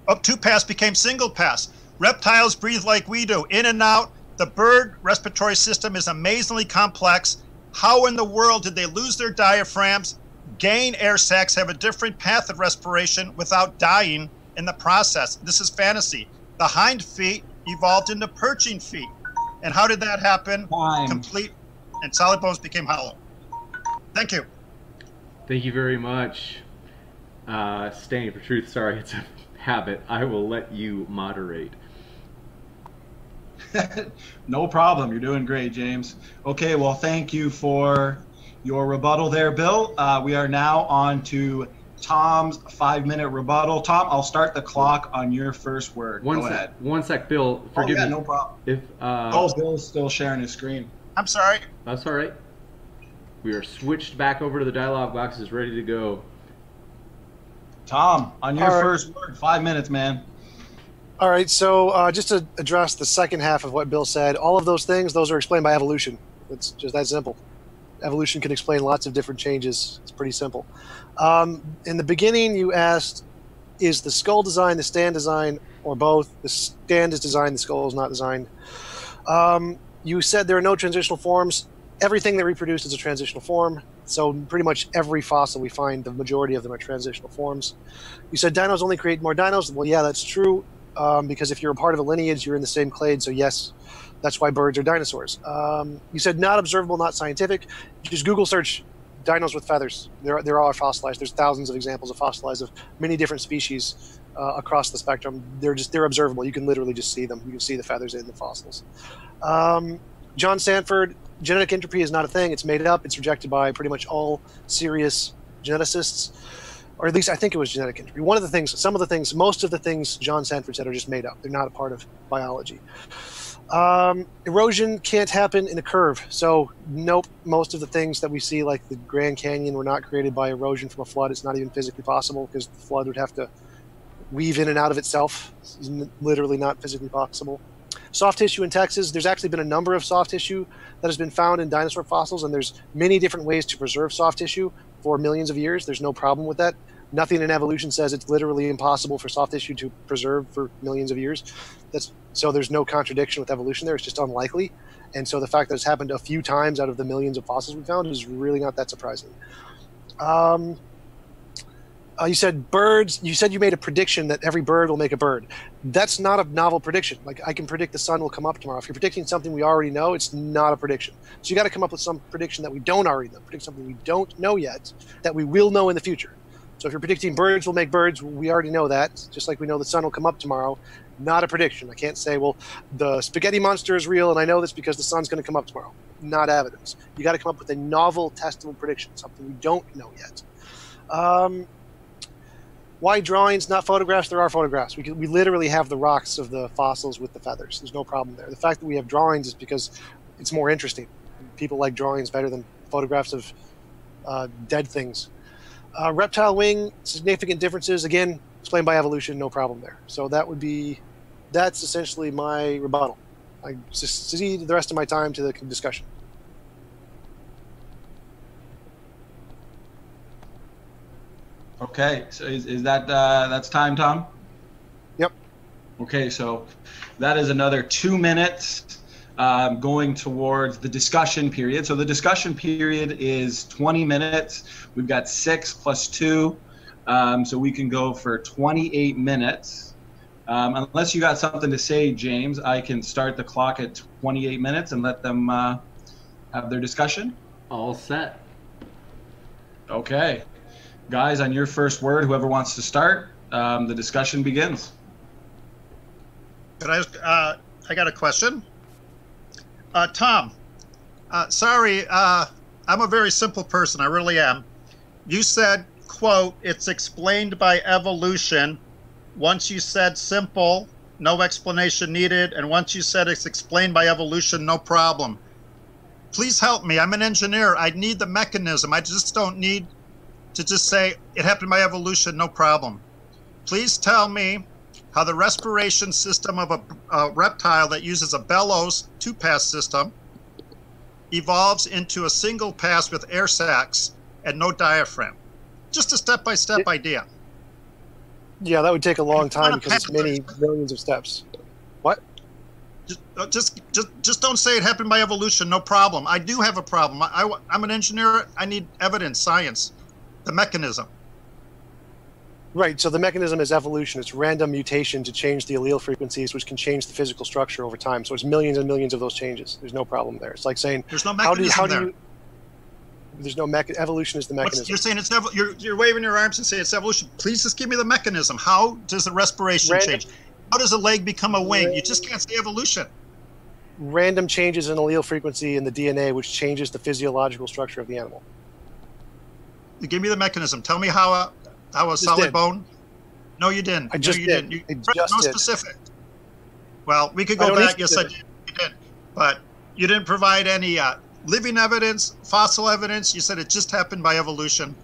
Oh, two pass became single pass. Reptiles breathe like we do, in and out. The bird respiratory system is amazingly complex. How in the world did they lose their diaphragms, gain air sacs, have a different path of respiration without dying in the process? This is fantasy. The hind feet evolved into perching feet. And how did that happen? Time. Complete, and solid bones became hollow. Thank you. Thank you very much. Standing for truth, sorry, it's a habit. I will let you moderate. No problem. You're doing great, James. Okay, well, thank you for your rebuttal there, Bill. We are now on to Tom's 5-minute rebuttal. Tom, I'll start the clock on your first word. Go ahead. One sec, Bill. Forgive me. No problem. If Bill's still sharing his screen. I'm sorry. That's all right. We are switched back over to the dialogue boxes, ready to go. Tom, on your first word, 5 minutes, man. All right, so just to address the second half of what Bill said, all of those things, those are explained by evolution. It's just that simple. Evolution can explain lots of different changes. It's pretty simple. In the beginning, you asked, is the skull design the stand design, or both? The stand is designed, the skull is not designed. You said there are no transitional forms. Everything that reproduced is a transitional form. So pretty much every fossil we find, the majority of them are transitional forms. You said dinos only create more dinos. Well, yeah, that's true. Because if you're a part of a lineage, you're in the same clade. So yes, that's why birds are dinosaurs. You said not observable, not scientific. Just Google search dinos with feathers. They're all fossilized. There's thousands of examples of fossilized of many different species across the spectrum. They're observable. You can literally just see them. You can see the feathers in the fossils. John Sanford, genetic entropy is not a thing. It's made up. It's rejected by pretty much all serious geneticists. Or at least I think it was genetic entropy. Most of the things John Sanford said are just made up. They're not a part of biology. Erosion can't happen in a curve. So nope, most of the things that we see, like the Grand Canyon, were not created by erosion from a flood. It's not even physically possible because the flood would have to weave in and out of itself. It's literally not physically possible. Soft tissue in Texas, there's actually been a number of soft tissue that has been found in dinosaur fossils, and there's many different ways to preserve soft tissue for millions of years. There's no problem with that. Nothing in evolution says it's literally impossible for soft tissue to preserve for millions of years. So there's no contradiction with evolution there. It's just unlikely. And so the fact that it's happened a few times out of the millions of fossils we found is really not that surprising. You said birds. You said you made a prediction that every bird will make a bird. That's not a novel prediction. Like, I can predict the sun will come up tomorrow. If you're predicting something we already know, it's not a prediction. So you got to come up with some prediction that we don't already know. Predict something we don't know yet that we will know in the future. So if you're predicting birds will make birds, we already know that. Just like we know the sun will come up tomorrow. Not a prediction. I can't say, well, the spaghetti monster is real, and I know this because the sun's going to come up tomorrow. Not evidence. You got to come up with a novel, testable prediction, something we don't know yet. Why drawings, not photographs? There are photographs. We literally have the rocks of the fossils with the feathers. There's no problem there. The fact that we have drawings is because it's more interesting. People like drawings better than photographs of dead things. Reptile wing, significant differences. Again, explained by evolution, no problem there. So that's essentially my rebuttal. I cede the rest of my time to the discussion. Okay, so is that that's time, Tom? Yep. Okay, so that is another 2 minutes going towards the discussion period. So the discussion period is 20 minutes. We've got 6 plus 2, so we can go for 28 minutes. Unless you got something to say, James, I can start the clock at 28 minutes and let them have their discussion. All set. Okay. Guys, on your first word, whoever wants to start, the discussion begins. I got a question. Tom, sorry, I'm a very simple person. I really am. You said, quote, it's explained by evolution. Once you said simple, no explanation needed. And once you said it's explained by evolution, no problem. Please help me. I'm an engineer. I need the mechanism. I just don't need to just say it happened by evolution, no problem. Please tell me how the respiration system of a reptile that uses a bellows 2-pass system evolves into a single pass with air sacs and no diaphragm. Just a step-by-step idea. Yeah, that would take a long time because it's many millions of steps. What? Just don't say it happened by evolution, no problem. I do have a problem. I'm an engineer. I need evidence, science. The mechanism. Right, so the mechanism is evolution. It's random mutation to change the allele frequencies, which can change the physical structure over time. So it's millions and millions of those changes. There's no problem there. It's like saying, there's no mechanism there. There's no evolution is the mechanism. You're saying you're waving your arms and saying it's evolution. Please just give me the mechanism. How does the respiration change? How does a leg become a wing? You just can't say evolution. random changes in allele frequency in the DNA, which changes the physiological structure of the animal. Give me the mechanism. Tell me how a solid bone. No, you didn't. I just did. You I just no did. specific. Well, we could go back. Yes, I did. You did, but you didn't provide any living evidence, fossil evidence. You said it just happened by evolution.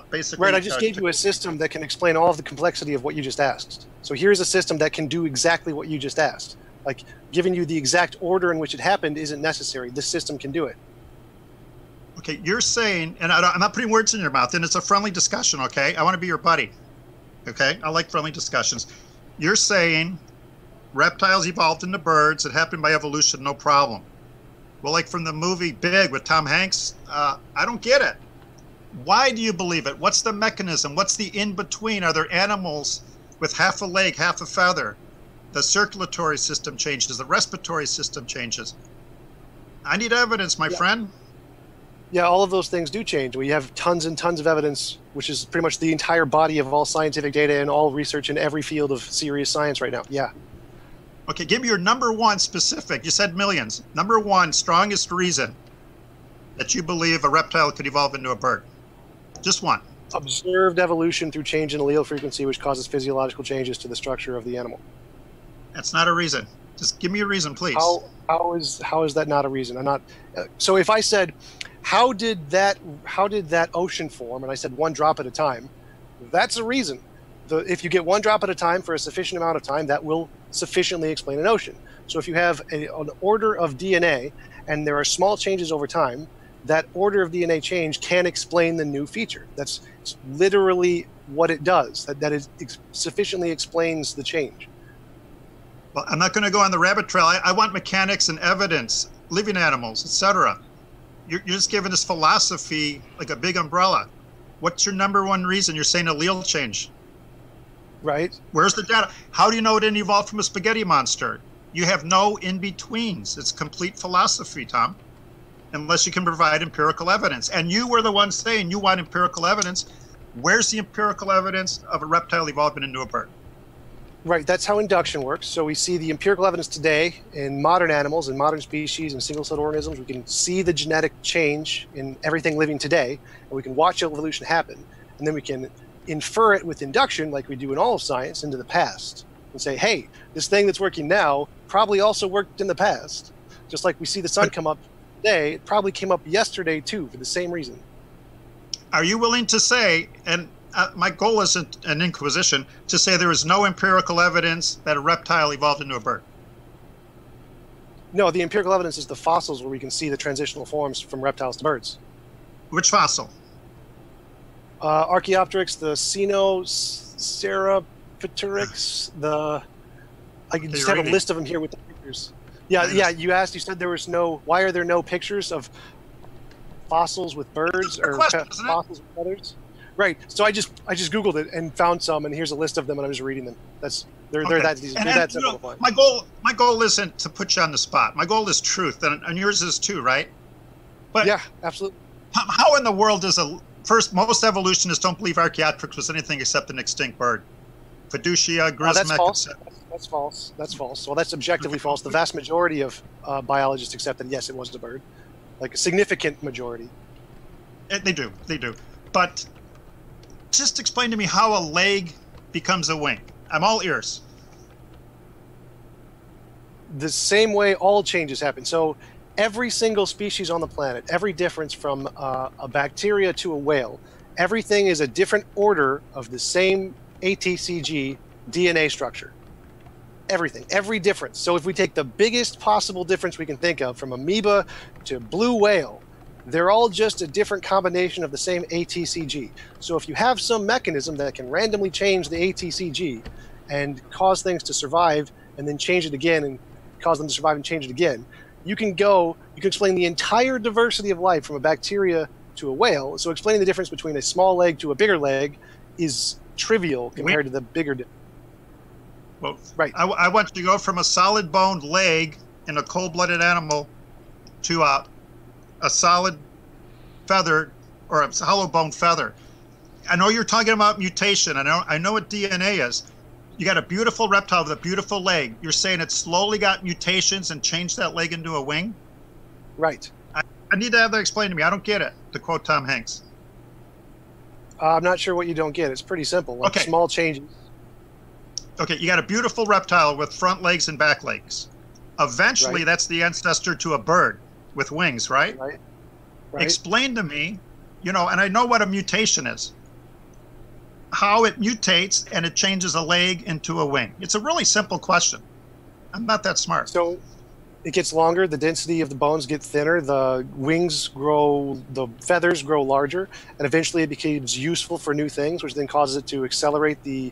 Basically, right. I just gave you a system that can explain all of the complexity of what you just asked. So here's a system that can do exactly what you just asked. Like giving you the exact order in which it happened isn't necessary. This system can do it. Okay, you're saying, and I'm not putting words in your mouth, and it's a friendly discussion, okay? I want to be your buddy, okay? I like friendly discussions. You're saying reptiles evolved into birds. It happened by evolution, no problem. Well, like from the movie Big with Tom Hanks, I don't get it. Why do you believe it? What's the mechanism? What's the in-between? Are there animals with half a leg, half a feather? The circulatory system changes. The respiratory system changes. I need evidence, my friend. Yeah, all of those things do change. We have tons and tons of evidence, which is pretty much the entire body of all scientific data and all research in every field of serious science right now. Yeah. Okay, give me your number one specific. You said millions. Number one strongest reason that you believe a reptile could evolve into a bird. Just one. Observed evolution through change in allele frequency, which causes physiological changes to the structure of the animal. That's not a reason. Just give me a reason, please. How is that not a reason? I'm not. So if I said, how did that ocean form, and I said one drop at a time, that's a reason. If you get one drop at a time for a sufficient amount of time, that will sufficiently explain an ocean. So if you have an order of DNA and there are small changes over time, that order of DNA change can explain the new feature. That's literally what it does. That it sufficiently explains the change. Well, I'm not going to go on the rabbit trail. I want mechanics and evidence, living animals, etc. You're just giving this philosophy like a big umbrella. What's your number one reason? You're saying allele change. Right. Where's the data? How do you know it didn't evolve from a spaghetti monster? You have no in-betweens. It's complete philosophy, Tom, unless you can provide empirical evidence. And you were the one saying you want empirical evidence. Where's the empirical evidence of a reptile evolving into a bird? Right, that's how induction works. So we see the empirical evidence today in modern animals, in modern species, and single-celled organisms. We can see the genetic change in everything living today, and we can watch evolution happen. And then we can infer it with induction, like we do in all of science, into the past. And say, hey, this thing that's working now probably also worked in the past. Just like we see the sun come up today, it probably came up yesterday too, for the same reason. Are you willing to say, and my goal isn't an inquisition, to say there is no empirical evidence that a reptile evolved into a bird? No, the empirical evidence is the fossils where we can see the transitional forms from reptiles to birds. Which fossil? Archaeopteryx, the Sinoceraptorix, I can just have a list of them here with the pictures. Yeah, you said there was no, why are there no pictures of fossils with birds or fossils with feathers? Right. So I just Googled it and found some, and here's a list of them, and I'm just reading them. They're that simple to find. My goal isn't to put you on the spot. My goal is truth, and yours is too, right? But yeah, absolutely. How in the world does most evolutionists don't believe Archaeopteryx was anything except an extinct bird? Fiducia, Grismek. That's false. That's false. That's false. Well, that's objectively false. The vast majority of biologists accept that yes, it was a bird, like a significant majority. They do. But just explain to me how a leg becomes a wing. I'm all ears. The same way all changes happen. So every single species on the planet, every difference from a bacteria to a whale, everything is a different order of the same ATCG DNA structure. Everything, every difference. So if we take the biggest possible difference we can think of, from amoeba to blue whale, they're all just a different combination of the same ATCG. So if you have some mechanism that can randomly change the ATCG and cause things to survive and then change it again and cause them to survive and change it again, you can explain the entire diversity of life from a bacteria to a whale. So explaining the difference between a small leg to a bigger leg is trivial compared to the bigger difference. Well, right. I want you to go from a solid-boned leg in a cold-blooded animal to a solid feather or a hollow bone feather. I know you're talking about mutation. I know what DNA is. You got a beautiful reptile with a beautiful leg. You're saying it slowly got mutations and changed that leg into a wing? Right. I need to have that explained to me. I don't get it, to quote Tom Hanks. I'm not sure what you don't get. It's pretty simple. Like Okay. Small changes. Okay, you got a beautiful reptile with front legs and back legs. Eventually, Right. that's the ancestor to a bird with wings, right? Right. Explain to me, and I know what a mutation is. How it mutates and it changes a leg into a wing. It's a really simple question. I'm not that smart. So it gets longer, the density of the bones get thinner, the wings grow, the feathers grow larger, and eventually it becomes useful for new things, which then causes it to accelerate the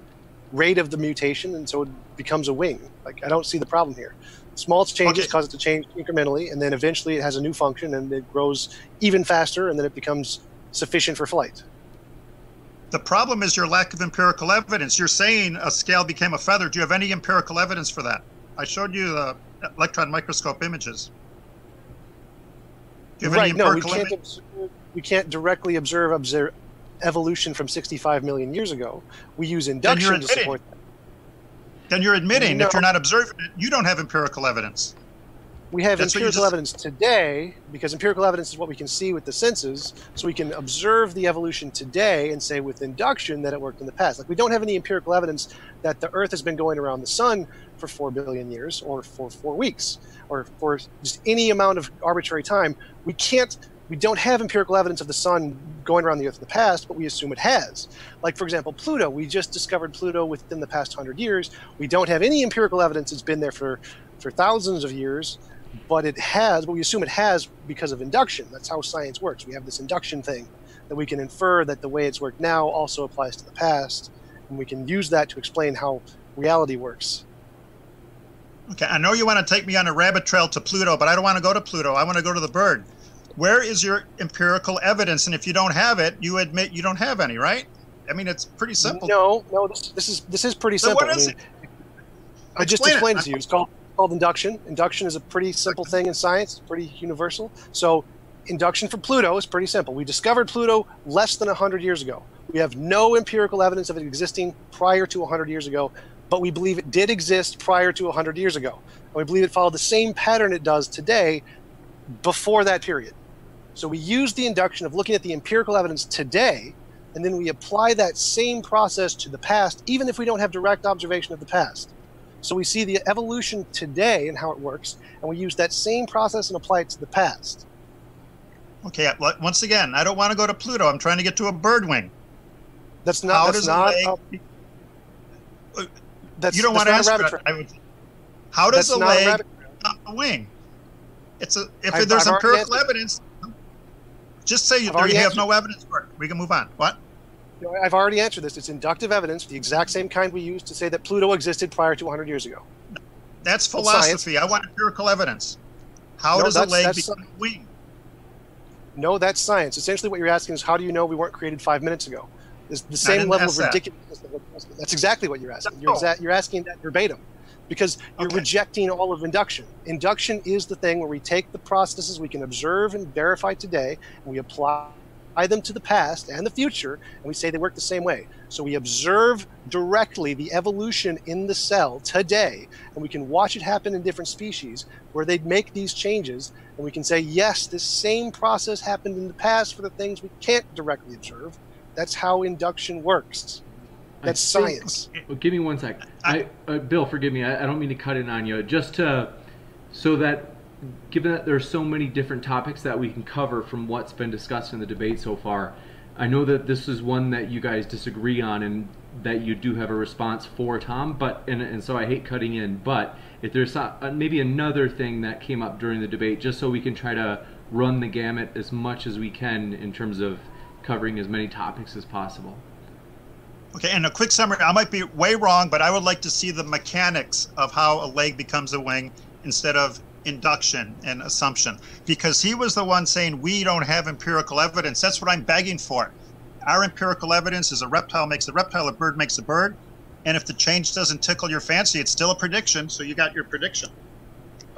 rate of the mutation, and so it becomes a wing. Like, I don't see the problem here. Small changes cause it to change incrementally, and then eventually it has a new function, and it grows even faster, and then it becomes sufficient for flight. The problem is your lack of empirical evidence. You're saying a scale became a feather. Do you have any empirical evidence for that? I showed you the electron microscope images. Do you have any empirical evidence? We can't directly observe evolution from 65 million years ago. We use induction to support that. Then you're admitting if you're not observing it, you don't have empirical evidence. We have empirical evidence today, because empirical evidence is what we can see with the senses, so we can observe the evolution today and say with induction that it worked in the past. Like, we don't have any empirical evidence that the Earth has been going around the sun for 4 billion years, or for 4 weeks, or for just any amount of arbitrary time. We don't have empirical evidence of the sun going around the Earth in the past, but we assume it has. Like, for example, Pluto. We just discovered Pluto within the past 100 years. We don't have any empirical evidence it's been there for thousands of years. But it has, but we assume it has because of induction. That's how science works. We have this induction thing that we can infer that the way it's worked now also applies to the past, and we can use that to explain how reality works. Okay, I know you want to take me on a rabbit trail to Pluto, but I don't want to go to Pluto. I want to go to the bird. Where is your empirical evidence? And if you don't have it, you admit you don't have any, right? I mean, it's pretty simple. No, this is pretty simple. What is it? I just explained it to you. It's called induction. Induction is a pretty simple thing in science. It's pretty universal. So induction for Pluto is pretty simple. We discovered Pluto less than 100 years ago. We have no empirical evidence of it existing prior to 100 years ago, but we believe it did exist prior to 100 years ago. And we believe it followed the same pattern it does today before that period. So we use the induction of looking at the empirical evidence today, and then we apply that same process to the past, even if we don't have direct observation of the past. So we see the evolution today and how it works, and we use that same process and apply it to the past. Okay, once again, I don't want to go to Pluto. I'm trying to get to a bird wing. That's not. You don't want to answer that. How does the leg become a wing? If there's empirical evidence, just say you have no evidence for it. We can move on. What? I've already answered this. It's inductive evidence, the exact same kind we used to say that Pluto existed prior to 100 years ago. That's philosophy. I want empirical evidence. How does a leg become a wing? No, that's science. Essentially what you're asking is, how do you know we weren't created 5 minutes ago? It's the same level of ridiculousness. That's exactly what you're asking. You're asking that verbatim, because you're rejecting all of induction. Induction is the thing where we take the processes we can observe and verify today, and we apply them to the past and the future, and we say they work the same way. So we observe directly the evolution in the cell today, and we can watch it happen in different species where they make these changes, and we can say, yes, this same process happened in the past for the things we can't directly observe. That's how induction works. That's science. Well, give me 1 sec. Bill, forgive me. I don't mean to cut in on you. So that, given that there's so many different topics that we can cover from what's been discussed in the debate so far, I know that this is one that you guys disagree on and that you do have a response for, Tom, and so I hate cutting in, but if there's maybe another thing that came up during the debate, just so we can try to run the gamut as much as we can in terms of covering as many topics as possible. Okay, and a quick summary. I might be way wrong, but I would like to see the mechanics of how a leg becomes a wing instead of induction and assumption, because he was the one saying we don't have empirical evidence. That's what I'm begging for. Our empirical evidence is a reptile makes a reptile, a bird makes a bird, and if the change doesn't tickle your fancy, it's still a prediction, so you got your prediction.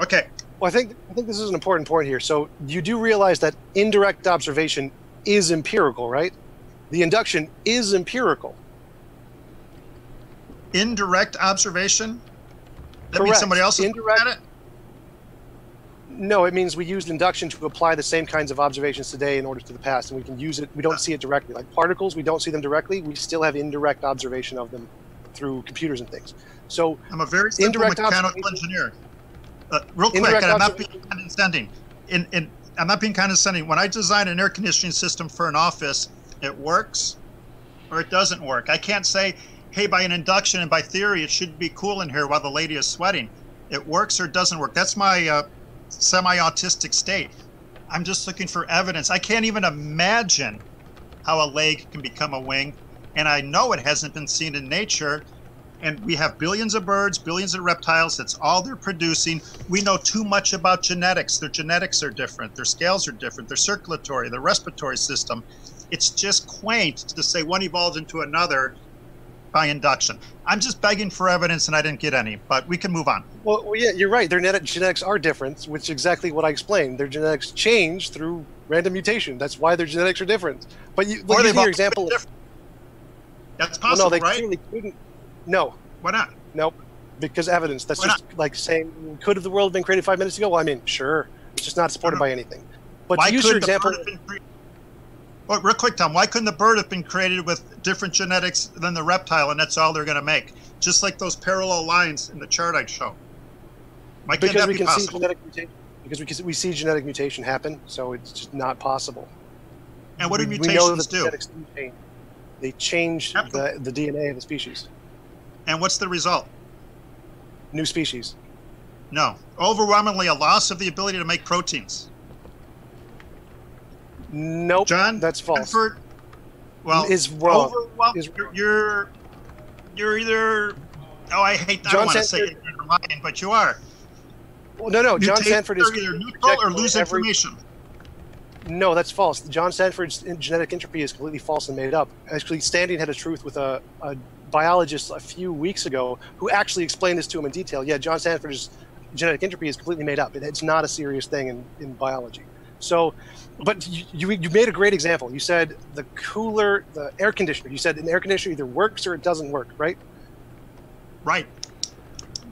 Okay. Well, I think this is an important point here. So you do realize that indirect observation is empirical, right? The induction is empirical. indirect observation? That means Correct. somebody else is Indirect- looking at it? No, it means we used induction to apply the same kinds of observations today in order to the past, and we can use it. We don't see it directly. Like particles, we don't see them directly. We still have indirect observation of them through computers and things. So I'm a very simple indirect mechanical engineer. Real quick, Indirect and I'm not being condescending. I'm not being condescending. When I design an air conditioning system for an office, it works or it doesn't work. I can't say, hey, by an induction and by theory, it should be cool in here while the lady is sweating. It works or it doesn't work. That's my semi-autistic state. I'm just looking for evidence. I can't even imagine how a leg can become a wing, and I know it hasn't been seen in nature. And we have billions of birds, billions of reptiles. That's all they're producing. We know too much about genetics. Their genetics are different. Their scales are different. Their circulatory, their respiratory system. It's just quaint to say one evolved into another by induction. I'm just begging for evidence, and I didn't get any, but we can move on. Well, yeah, you're right. Their genetics are different, which is exactly what I explained. Their genetics change through random mutation. That's why their genetics are different. But you, Or using they've your example, that's well, possible, no, they right? clearly couldn't. No, Why not? nope. Because evidence. That's Why just like saying, could have the world been created 5 minutes ago? Well, I mean, sure. It's just not supported by anything. But Why to use your couldn't the example, bird have been oh, real quick, Tom, why couldn't the bird have been created with different genetics than the reptile, and that's all they're going to make? Just like those parallel lines in the chart I show. Why can't because that we be can see possible? genetic mutation. Because we see genetic mutation happen, so it's just not possible. And what do We know mutations that do? genetics do change. They change the DNA of the species. And what's the result? New species. No. Overwhelmingly a loss of the ability to make proteins. Nope. John, that's false. Stanford, well, Is wrong. Is you're either. Oh, I hate. I John don't want to say Stanford- you're lying, but you are. Well, no. John Mutations Stanford is are either neutral or lose information. No, that's false. John Stanford's genetic entropy is completely false and made up. Actually, Standing had a truth with a biologist a few weeks ago who actually explained this to him in detail. Yeah, John Stanford's genetic entropy is completely made up. It's not a serious thing in biology. So, but you made a great example. You said the cooler, the air conditioner. You said an air conditioner either works or it doesn't work, right? Right.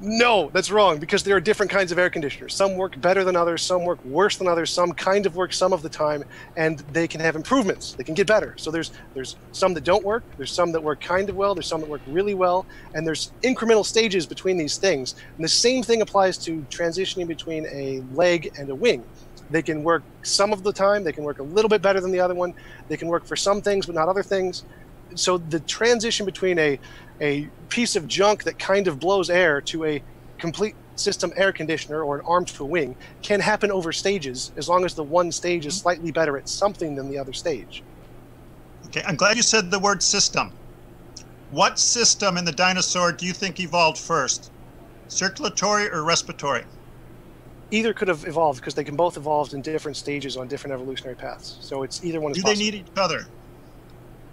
No, that's wrong, because there are different kinds of air conditioners. Some work better than others, some work worse than others, some kind of work some of the time, and they can have improvements. They can get better. So there's some that don't work, there's some that work kind of well, there's some that work really well, and there's incremental stages between these things. And the same thing applies to transitioning between a leg and a wing. They can work some of the time, they can work a little bit better than the other one, they can work for some things but not other things. So the transition between a piece of junk that kind of blows air to a complete system air conditioner or an arm to a wing can happen over stages, as long as the one stage is slightly better at something than the other stage. Okay, I'm glad you said the word system. What system in the dinosaur do you think evolved first? Circulatory or respiratory? Either could have evolved, because they can both evolve in different stages on different evolutionary paths. So it's either one is Do possible. they need each other?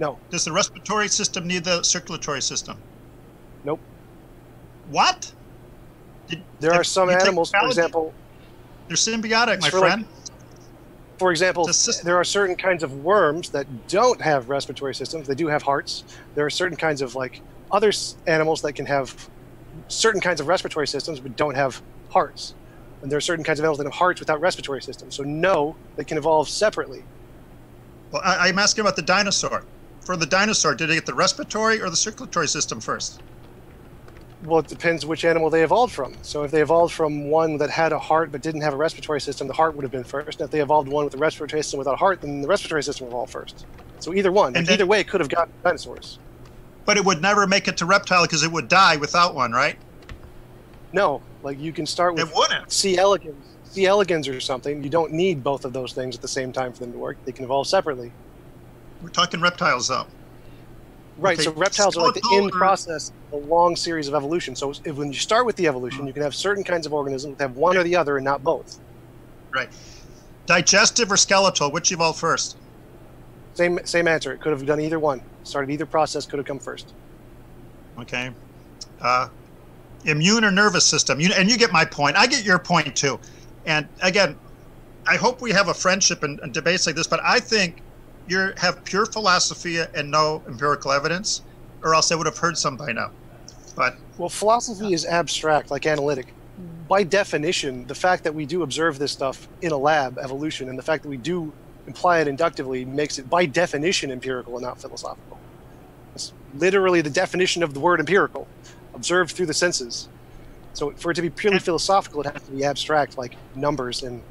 No. Does the respiratory system need the circulatory system? Nope. What? There are some you take animals, for biology? example, They're symbiotic, my for like- friend. For example, It's a system. there are certain kinds of worms that don't have respiratory systems. They do have hearts. There are certain kinds of other animals that can have certain kinds of respiratory systems but don't have hearts. And there are certain kinds of animals that have hearts without respiratory systems. So no, they can evolve separately. Well, I'm asking about the dinosaur. For the dinosaur, did it get the respiratory or the circulatory system first? Well, it depends which animal they evolved from. So if they evolved from one that had a heart but didn't have a respiratory system, the heart would have been first. And if they evolved one with a respiratory system without a heart, then the respiratory system evolved first. So either one. And then- either way, it could have gotten dinosaurs. But it would never make it to reptile because it would die without one, right? No, you can start with It wouldn't. C. elegans or something. You don't need both of those things at the same time for them to work. They can evolve separately. We're talking reptiles, though. Right, Okay, so reptiles are like the skeletal end process of a long series of evolution. So when you start with the evolution, you can have certain kinds of organisms that have one or the other and not both. Right. Digestive or skeletal, which evolved first? Same answer. It could have done either one. Started either process, could have come first. Okay. Immune or nervous system? And you get my point. I get your point, too. And again, I hope we have a friendship and debates like this, but I think you have pure philosophy and no empirical evidence, or else I would have heard some by now. But Well, philosophy is abstract, like analytic. By definition, the fact that we do observe this stuff in a lab, evolution, and the fact that we do imply it inductively makes it, by definition, empirical and not philosophical. It's literally the definition of the word empirical, observed through the senses. So for it to be purely philosophical, it has to be abstract, like numbers and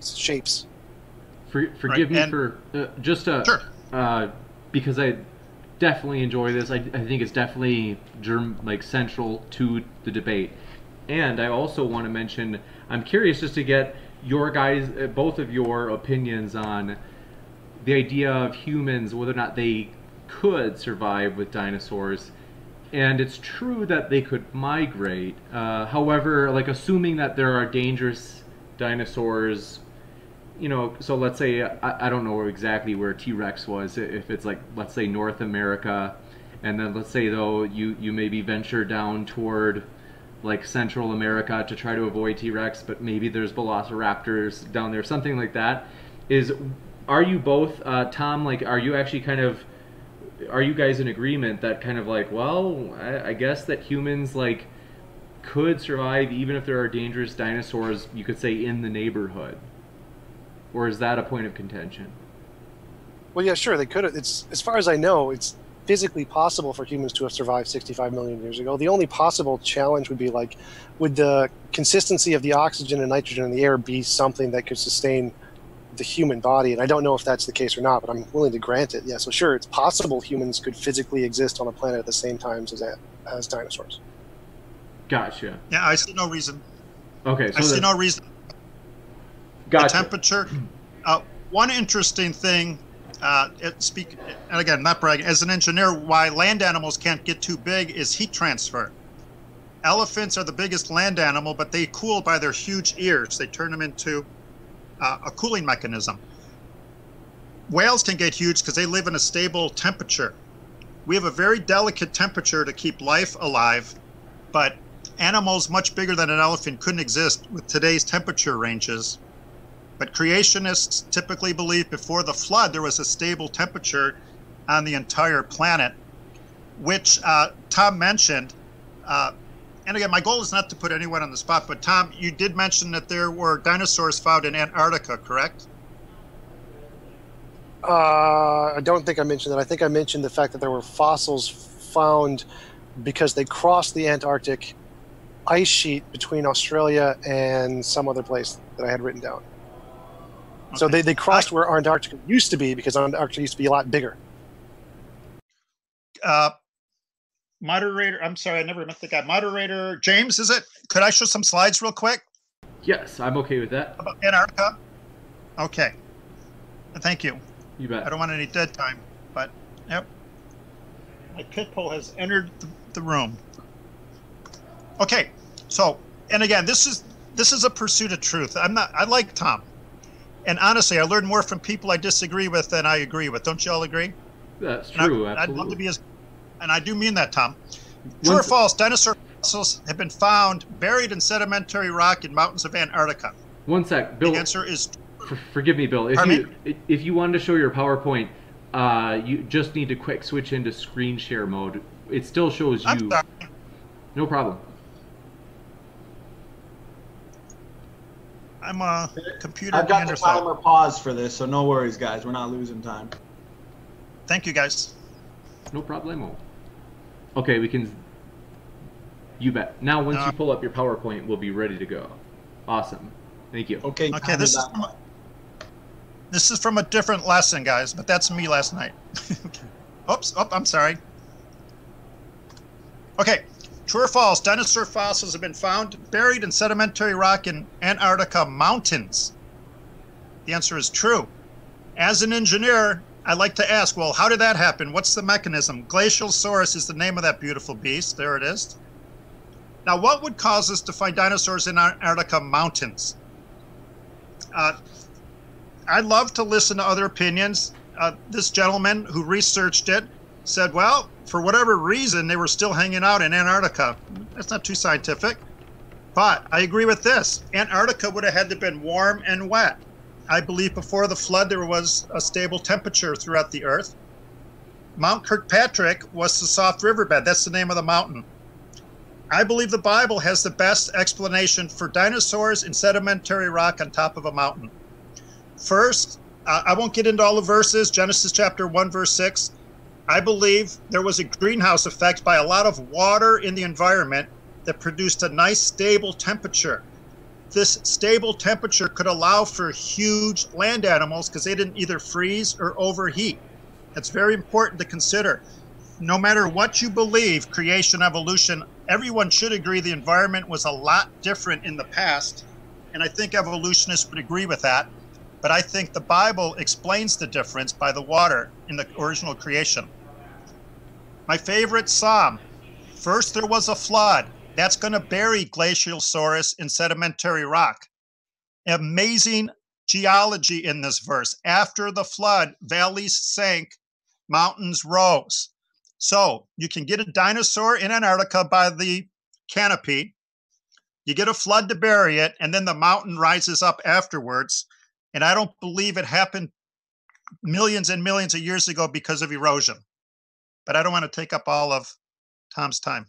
shapes. Forgive me for Sure. Because I definitely enjoy this. I think it's definitely central to the debate. And I also want to mention, I'm curious just to get your guys, both of your opinions on the idea of humans, whether or not they could survive with dinosaurs. And it's true that they could migrate. However, like assuming that there are dangerous dinosaurs, you know, so let's say, I don't know exactly where T-Rex was, if it's like, let's say North America, and then let's say though you maybe venture down toward like Central America to try to avoid T-Rex, but maybe there's velociraptors down there, something like that. Are you both, Tom, like, are you actually are you guys in agreement that kind of like, well, I guess that humans like could survive even if there are dangerous dinosaurs, you could say, in the neighborhood? Or is that a point of contention? Well, yeah, sure, they could have. It's, as far as I know, it's physically possible for humans to have survived 65 million years ago. The only possible challenge would be like, would the consistency of the oxygen and nitrogen in the air be something that could sustain the human body? And I don't know if that's the case or not, but I'm willing to grant it. Yeah, so sure, it's possible humans could physically exist on a planet at the same time as dinosaurs. Gotcha. Yeah, I see no reason. Okay, so I see no reason. Gotcha. The temperature. One interesting thing, and again, not bragging, as an engineer, why land animals can't get too big is heat transfer. Elephants are the biggest land animal, but they cool by their huge ears. They turn them into a cooling mechanism. Whales can get huge because they live in a stable temperature. We have a very delicate temperature to keep life alive, but animals much bigger than an elephant couldn't exist with today's temperature ranges. But creationists typically believe before the flood there was a stable temperature on the entire planet, which Tom mentioned. And again, my goal is not to put anyone on the spot, but Tom, you did mention that there were dinosaurs found in Antarctica, correct? I don't think I mentioned that. I think I mentioned the fact that there were fossils found because they crossed the Antarctic ice sheet between Australia and some other place that I had written down. Okay. So they crossed where Antarctica used to be, because Antarctica used to be a lot bigger. Moderator, I'm sorry, I never met the guy. Moderator, James, is it? Could I show some slides real quick? Yes, I'm okay with that. About Antarctica? Okay. Thank you. You bet. I don't want any dead time, but yep. My pit bull has entered the room. Okay, so, and again, this is a pursuit of truth. I like Tom. And honestly, I learn more from people I disagree with than I agree with. Don't you all agree? That's true, absolutely. I'd love to be and I do mean that, Tom. True or false, dinosaur fossils have been found buried in sedimentary rock in mountains of Antarctica. One sec, Bill. The answer is forgive me, Bill. If you wanted to show your PowerPoint, you just need to quick switch into screen share mode. It still shows you. I'm sorry. No problem. I'm a computer I've got the Neanderthal. timer paused for this, so no worries, guys. We're not losing time. Thank you, guys. No problemo. Okay, we can. You bet. Now, once you pull up your PowerPoint, we'll be ready to go. Awesome. Thank you. Okay. Okay. This is from a different lesson, guys, but that's me last night. Oops. Oh, I'm sorry. Okay. True or false? Dinosaur fossils have been found buried in sedimentary rock in Antarctica mountains. The answer is true. As an engineer, I like to ask, well, how did that happen? What's the mechanism? Glacialsaurus is the name of that beautiful beast. There it is. Now, what would cause us to find dinosaurs in Antarctica mountains? I'd love to listen to other opinions. This gentleman who researched it said, well, for whatever reason, they were still hanging out in Antarctica. That's not too scientific. But I agree with this. Antarctica would have had to have been warm and wet. I believe before the flood, there was a stable temperature throughout the Earth. Mount Kirkpatrick was the soft riverbed. That's the name of the mountain. I believe the Bible has the best explanation for dinosaurs in sedimentary rock on top of a mountain. First, I won't get into all the verses. Genesis chapter 1, verse 6. I believe there was a greenhouse effect by a lot of water in the environment that produced a nice stable temperature. This stable temperature could allow for huge land animals because they didn't either freeze or overheat. That's very important to consider. No matter what you believe, creation, evolution, everyone should agree the environment was a lot different in the past. And I think evolutionists would agree with that. But I think the Bible explains the difference by the water in the original creation. My favorite psalm, first there was a flood. That's going to bury Glaciosaurus in sedimentary rock. Amazing geology in this verse. After the flood, valleys sank, mountains rose. So you can get a dinosaur in Antarctica by the canopy. You get a flood to bury it, and then the mountain rises up afterwards. And I don't believe it happened millions and millions of years ago because of erosion. But I don't want to take up all of Tom's time.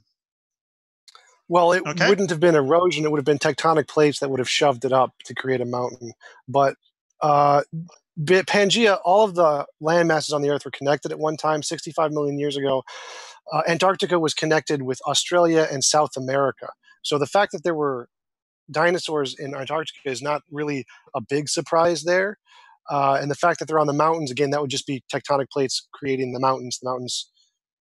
Well, it wouldn't have been erosion. It would have been tectonic plates that would have shoved it up to create a mountain. But Pangea, all of the land masses on the Earth were connected at one time, 65 million years ago. Antarctica was connected with Australia and South America. So the fact that there were dinosaurs in Antarctica is not really a big surprise there. And the fact that they're on the mountains, again, that would just be tectonic plates creating the mountains.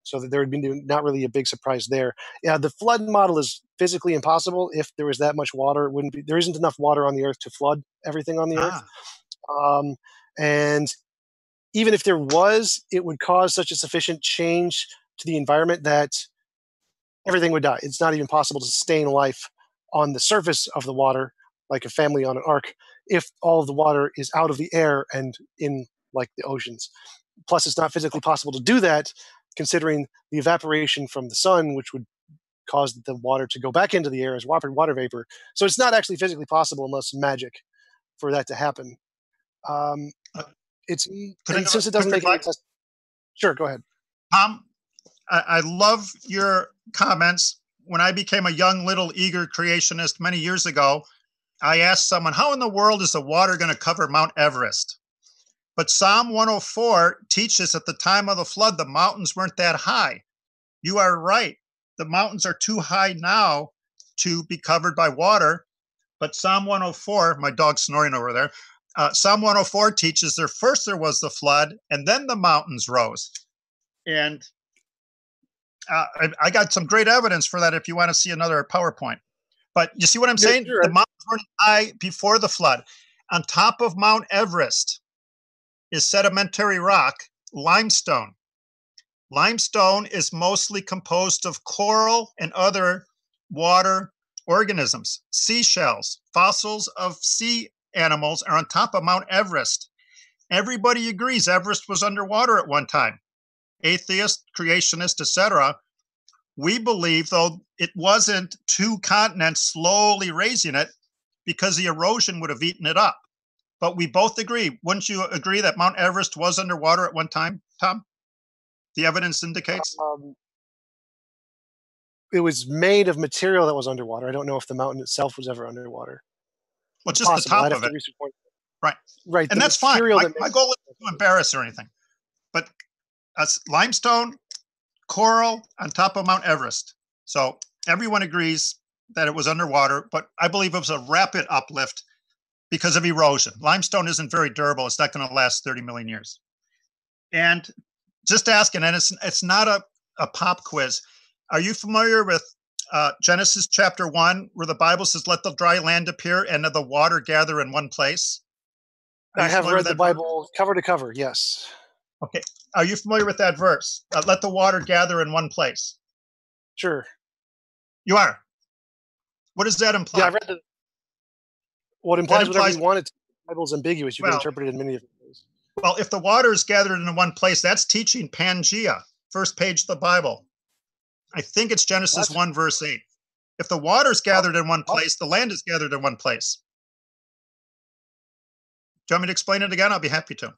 So that there would be not really a big surprise there. Yeah, the flood model is physically impossible. If there was that much water, there isn't enough water on the Earth to flood everything on the Earth. And even if there was, it would cause such a sufficient change to the environment that everything would die. It's not even possible to sustain life on the surface of the water, like a family on an ark, if all of the water is out of the air and in like the oceans. Plus, it's not physically possible to do that, considering the evaporation from the sun, which would cause the water to go back into the air as water vapor. So it's not actually physically possible unless magic for that to happen. Since it doesn't make any sense. Sure, go ahead. I love your comments. When I became a young, little, eager creationist many years ago, I asked someone, how in the world is the water going to cover Mount Everest? But Psalm 104 teaches at the time of the flood, the mountains weren't that high. You are right. The mountains are too high now to be covered by water. But Psalm 104, my dog's snoring over there. Psalm 104 teaches there was the flood, and then the mountains rose. And I got some great evidence for that if you want to see another PowerPoint. But you see what I'm saying? Sure. The mountains weren't high before the flood. On top of Mount Everest is sedimentary rock, limestone. Limestone is mostly composed of coral and other water organisms. Seashells, fossils of sea animals are on top of Mount Everest. Everybody agrees Everest was underwater at one time. Atheist, creationist, etc. We believe, though, it wasn't two continents slowly raising it because the erosion would have eaten it up. But we both agree. Wouldn't you agree that Mount Everest was underwater at one time, Tom? The evidence indicates? It was made of material that was underwater. I don't know if the mountain itself was ever underwater. Well, just the top of it. Right. Right. And that's fine. My goal isn't to embarrass or anything. But limestone, coral on top of Mount Everest. So everyone agrees that it was underwater, but I believe it was a rapid uplift because of erosion. Limestone isn't very durable. It's not going to last 30 million years. And just asking, and it's not a pop quiz. Are you familiar with Genesis chapter 1, where the Bible says, let the dry land appear and the water gather in one place? I have read the Bible cover to cover, yes. Okay. Are you familiar with that verse? Let the water gather in one place. Sure. You are? What does that imply? Yeah, I read what implies whatever you want it to. The Bible's ambiguous. You can interpret it in many different ways. Well, if the water is gathered in one place, that's teaching Pangea, first page of the Bible. I think it's Genesis 1, verse 8. If the water is gathered in one place, the land is gathered in one place. Do you want me to explain it again? I'll be happy to.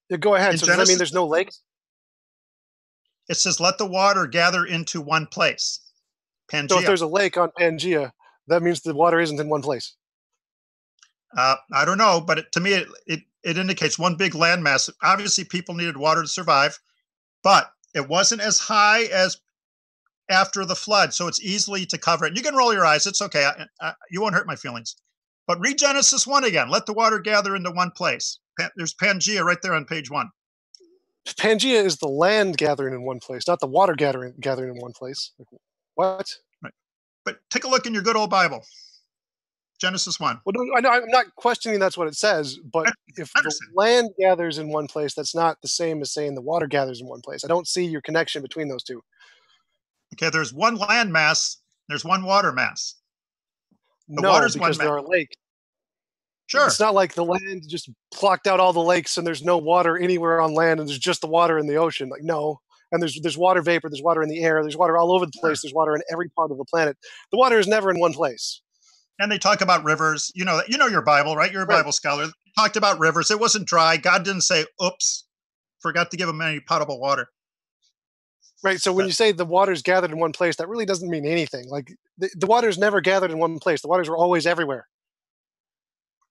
Yeah, go ahead. So does that mean there's no lakes? It says, let the water gather into one place. Pangea. So if there's a lake on Pangea, that means the water isn't in one place. I don't know, but to me, it indicates one big landmass. Obviously, people needed water to survive, but it wasn't as high as after the flood, so it's easily to cover it. And you can roll your eyes. It's okay. You won't hurt my feelings. But read Genesis 1 again. Let the water gather into one place. There's Pangea right there on page 1. Pangea is the land gathering in one place, not the water gathering in one place. What? Right. But take a look in your good old Bible. Genesis 1. Well, no, I know, I'm not questioning that's what it says, but if the land gathers in one place, that's not the same as saying the water gathers in one place. I don't see your connection between those two. Okay, there's one land mass, there's one water mass. No, water's because one there are lakes. Sure. It's not like the land just blocked out all the lakes and there's no water anywhere on land and there's just the water in the ocean. Like, no. And there's water vapor, there's water in the air, there's water all over the place, there's water in every part of the planet. The water is never in one place. And they talk about rivers. You know your Bible, right? You're a Bible scholar. They talked about rivers. It wasn't dry. God didn't say, oops, forgot to give them any potable water. Right. So when you say the water's gathered in one place, that really doesn't mean anything. Like the water's never gathered in one place. The waters were always everywhere.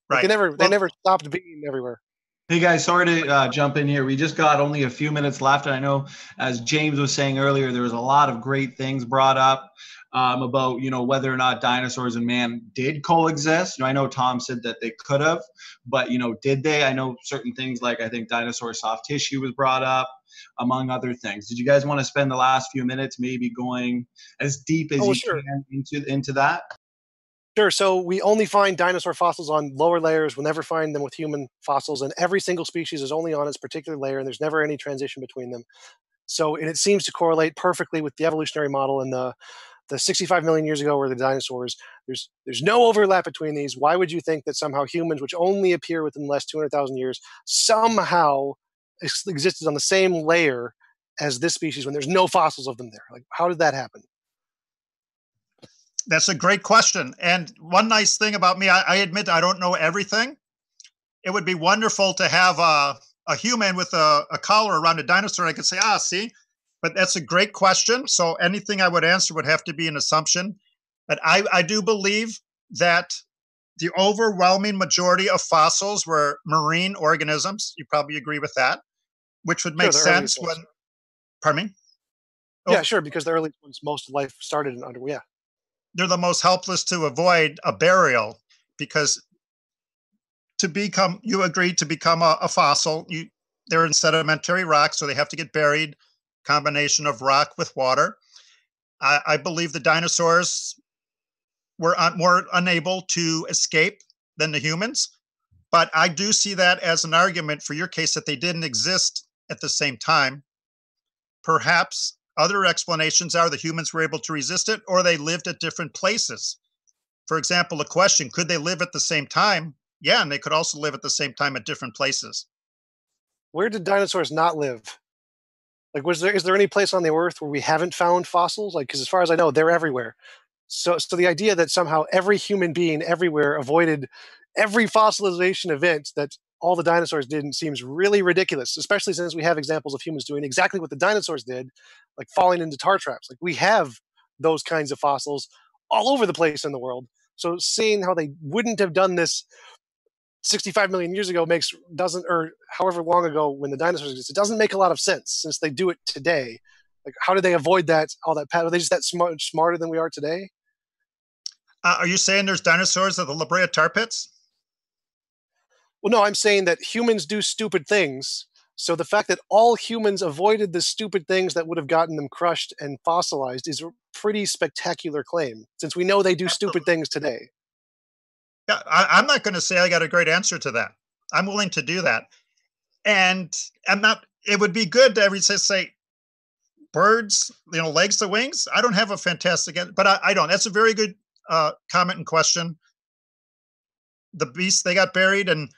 Right. Like, they never stopped being everywhere. Hey guys, sorry to jump in here. We just got only a few minutes left. And I know, as James was saying earlier, there was a lot of great things brought up about, whether or not dinosaurs and man did coexist. I know Tom said that they could have, but, did they? I know certain things like I think dinosaur soft tissue was brought up, among other things. Did you guys want to spend the last few minutes maybe going as deep as can into that? Sure. So we only find dinosaur fossils on lower layers. We'll never find them with human fossils. And every single species is only on its particular layer, and there's never any transition between them. So, and it seems to correlate perfectly with the evolutionary model and the 65 million years ago were the dinosaurs. There's no overlap between these. Why would you think that somehow humans, which only appear within the last 200,000 years, somehow existed on the same layer as this species when there's no fossils of them there? Like, how did that happen? That's a great question. And one nice thing about me, I admit I don't know everything. It would be wonderful to have a human with a collar around a dinosaur. I could say, see, but that's a great question. So anything I would answer would have to be an assumption. But I do believe that the overwhelming majority of fossils were marine organisms. You probably agree with that, which would make sense when, pardon me? Yeah, sure, because the early ones, most life started in underwater. Yeah. They're the most helpless to avoid a burial, because you agreed to become a fossil, they're in sedimentary rock, so they have to get buried, combination of rock with water. I believe the dinosaurs were more unable to escape than the humans, but I do see that as an argument for your case that they didn't exist at the same time. Perhaps other explanations are the humans were able to resist it, or they lived at different places. For example, the question, could they live at the same time? Yeah, and they could also live at the same time at different places. Where did dinosaurs not live? Like, is there any place on the earth where we haven't found fossils? Like, because as far as I know, they're everywhere. So the idea that somehow every human being everywhere avoided every fossilization event that all the dinosaurs did seems really ridiculous, especially since we have examples of humans doing exactly what the dinosaurs did, like falling into tar traps. Like, we have those kinds of fossils all over the place in the world. So seeing how they wouldn't have done this 65 million years ago or however long ago when the dinosaurs existed, it doesn't make a lot of sense since they do it today. Like, how did they avoid all that pattern? Are they just that smarter than we are today? Are you saying there's dinosaurs at the La Brea tar pits? Well, no, I'm saying that humans do stupid things. So the fact that all humans avoided the stupid things that would have gotten them crushed and fossilized is a pretty spectacular claim, since we know they do stupid things today. Yeah, I'm not going to say I got a great answer to that. I'm willing to do that. And it would be good to every say birds, legs to wings. I don't have a fantastic answer, but I don't. That's a very good comment and question. The beasts, they got buried and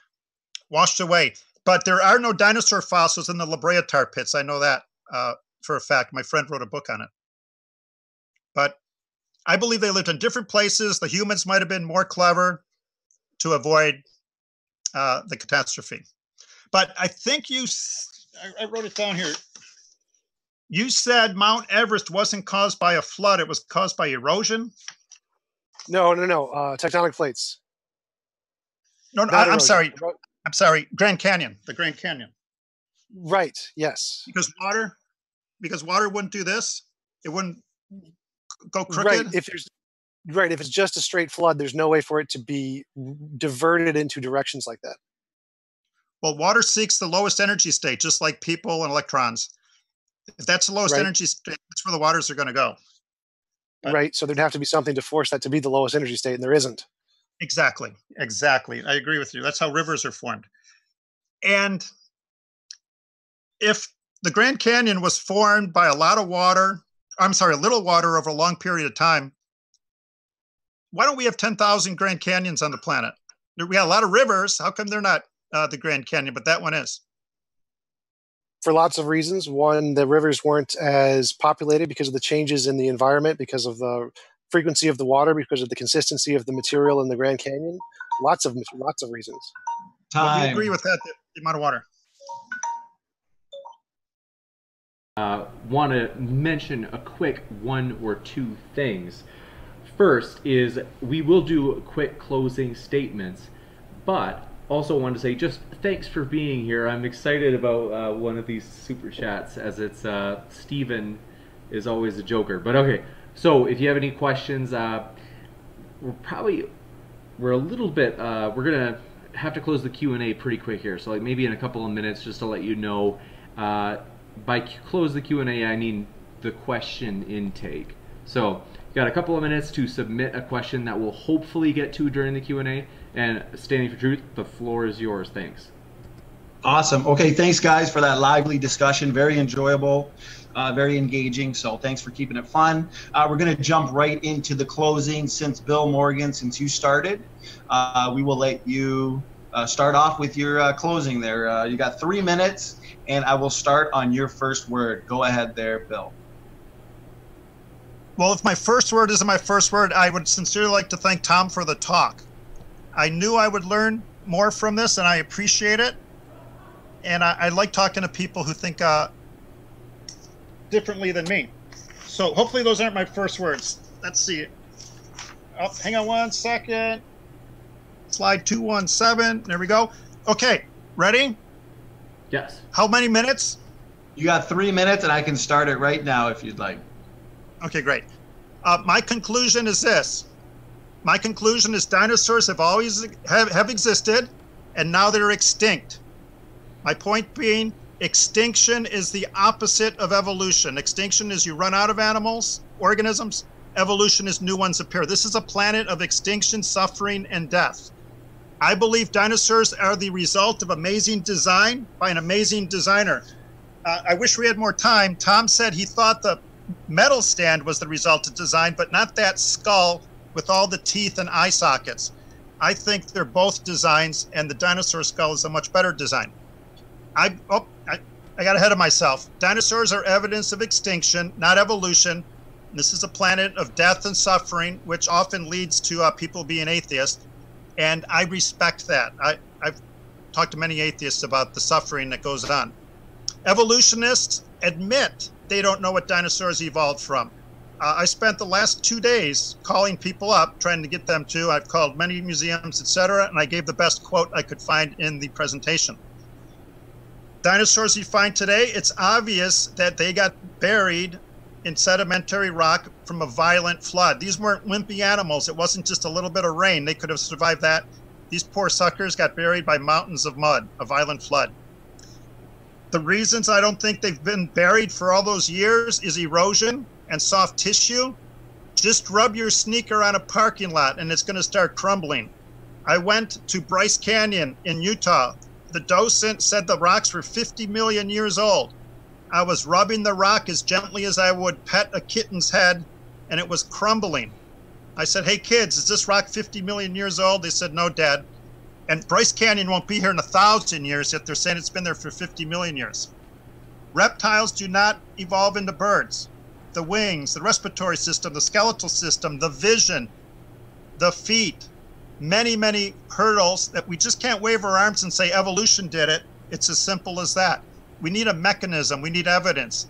washed away. But there are no dinosaur fossils in the La Brea tar pits. I know that for a fact. My friend wrote a book on it. But I believe they lived in different places. The humans might have been more clever to avoid the catastrophe. But I think I wrote it down here. You said Mount Everest wasn't caused by a flood. It was caused by erosion? No. Tectonic plates. No, Not I'm erosion. sorry. I'm sorry. Grand Canyon. The Grand Canyon. Right. Yes. Because water wouldn't do this. It wouldn't go crooked. Right. If it's just a straight flood, there's no way for it to be diverted into directions like that. Well, water seeks the lowest energy state, just like people and electrons. If that's the lowest energy state, that's where the waters are going to go. Right. So there'd have to be something to force that to be the lowest energy state, and there isn't. Exactly. I agree with you. That's how rivers are formed. And if the Grand Canyon was formed by a little water over a long period of time, why don't we have 10,000 Grand Canyons on the planet? We got a lot of rivers. How come they're not the Grand Canyon, but that one is? For lots of reasons. One, the rivers weren't as populated because of the changes in the environment, because of the frequency of the water, because of the consistency of the material in the Grand Canyon. Lots of reasons. Time. Do you agree with that, the amount of water? Want to mention a quick one or two things. First is we will do quick closing statements, but also want to say just thanks for being here. I'm excited about one of these super chats, as it's Steven is always a joker. But okay, so if you have any questions, we're gonna have to close the Q&A pretty quick here. So like maybe in a couple of minutes, just to let you know. By close the Q&A, I mean the question intake. So you got a couple of minutes to submit a question that we'll hopefully get to during the Q&A. And Standing for Truth, the floor is yours. Thanks. Awesome. Okay, thanks guys for that lively discussion. Very enjoyable, very engaging. So thanks for keeping it fun. We're going to jump right into the closing. Since Bill Morgan, since you started, we will let you start off with your closing there. You got 3 minutes, and I will start on your first word. Go ahead there, Bill. Well, if my first word isn't my first word, I would sincerely like to thank Tom for the talk. I knew I would learn more from this, and I appreciate it. And I like talking to people who think differently than me. So hopefully those aren't my first words. Let's see. Oh, hang on 1 second. Slide 217. There we go. Okay, ready? Yes. How many minutes? You got 3 minutes, and I can start it right now if you'd like. Okay, great. My conclusion is this. My conclusion is dinosaurs have always have existed, and now they're extinct. My point being, extinction is the opposite of evolution. Extinction is you run out of organisms. Evolution is new ones appear. This is a planet of extinction, suffering, and death. I believe dinosaurs are the result of amazing design by an amazing designer. I wish we had more time. Tom said he thought the metal stand was the result of design, but not that skull with all the teeth and eye sockets. I think they're both designs, and the dinosaur skull is a much better design. I got ahead of myself. Dinosaurs are evidence of extinction, not evolution. This is a planet of death and suffering, which often leads to people being atheists, and I respect that. I've talked to many atheists about the suffering that goes on. Evolutionists admit they don't know what dinosaurs evolved from. I spent the last 2 days calling people up, trying to get them to. I've called many museums, etc., and I gave the best quote I could find in the presentation. Dinosaurs you find today, it's obvious that they got buried in sedimentary rock from a violent flood. These weren't wimpy animals. It wasn't just a little bit of rain. They could have survived that. These poor suckers got buried by mountains of mud, a violent flood. The reasons I don't think they've been buried for all those years is erosion and soft tissue. Just rub your sneaker on a parking lot and it's going to start crumbling. I went to Bryce Canyon in Utah. The docent said the rocks were 50 million years old. I was rubbing the rock as gently as I would pet a kitten's head, and it was crumbling. I said, hey kids, is this rock 50 million years old? They said, no, Dad. And Bryce Canyon won't be here in 1,000 years, yet they're saying it's been there for 50 million years. Reptiles do not evolve into birds. The wings, the respiratory system, the skeletal system, the vision, the feet, many, many hurdles that we just can't wave our arms and say evolution did it. It's as simple as that. We need a mechanism. We need evidence.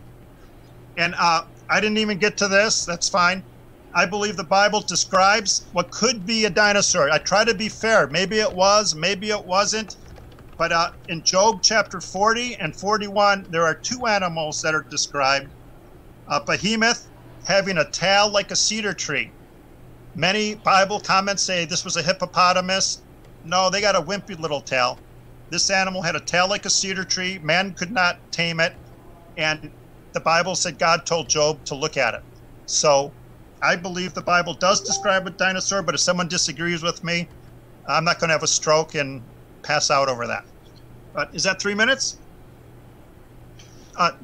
And I didn't even get to this. That's fine. I believe the Bible describes what could be a dinosaur. I try to be fair. Maybe it was, maybe it wasn't. But in Job chapter 40 and 41, there are two animals that are described. A behemoth having a tail like a cedar tree. Many Bible comments say this was a hippopotamus. No, they got a wimpy little tail. This animal had a tail like a cedar tree. Man could not tame it. And the Bible said God told Job to look at it. So I believe the Bible does describe a dinosaur, but if someone disagrees with me, I'm not going to have a stroke and pass out over that. But is that 3 minutes?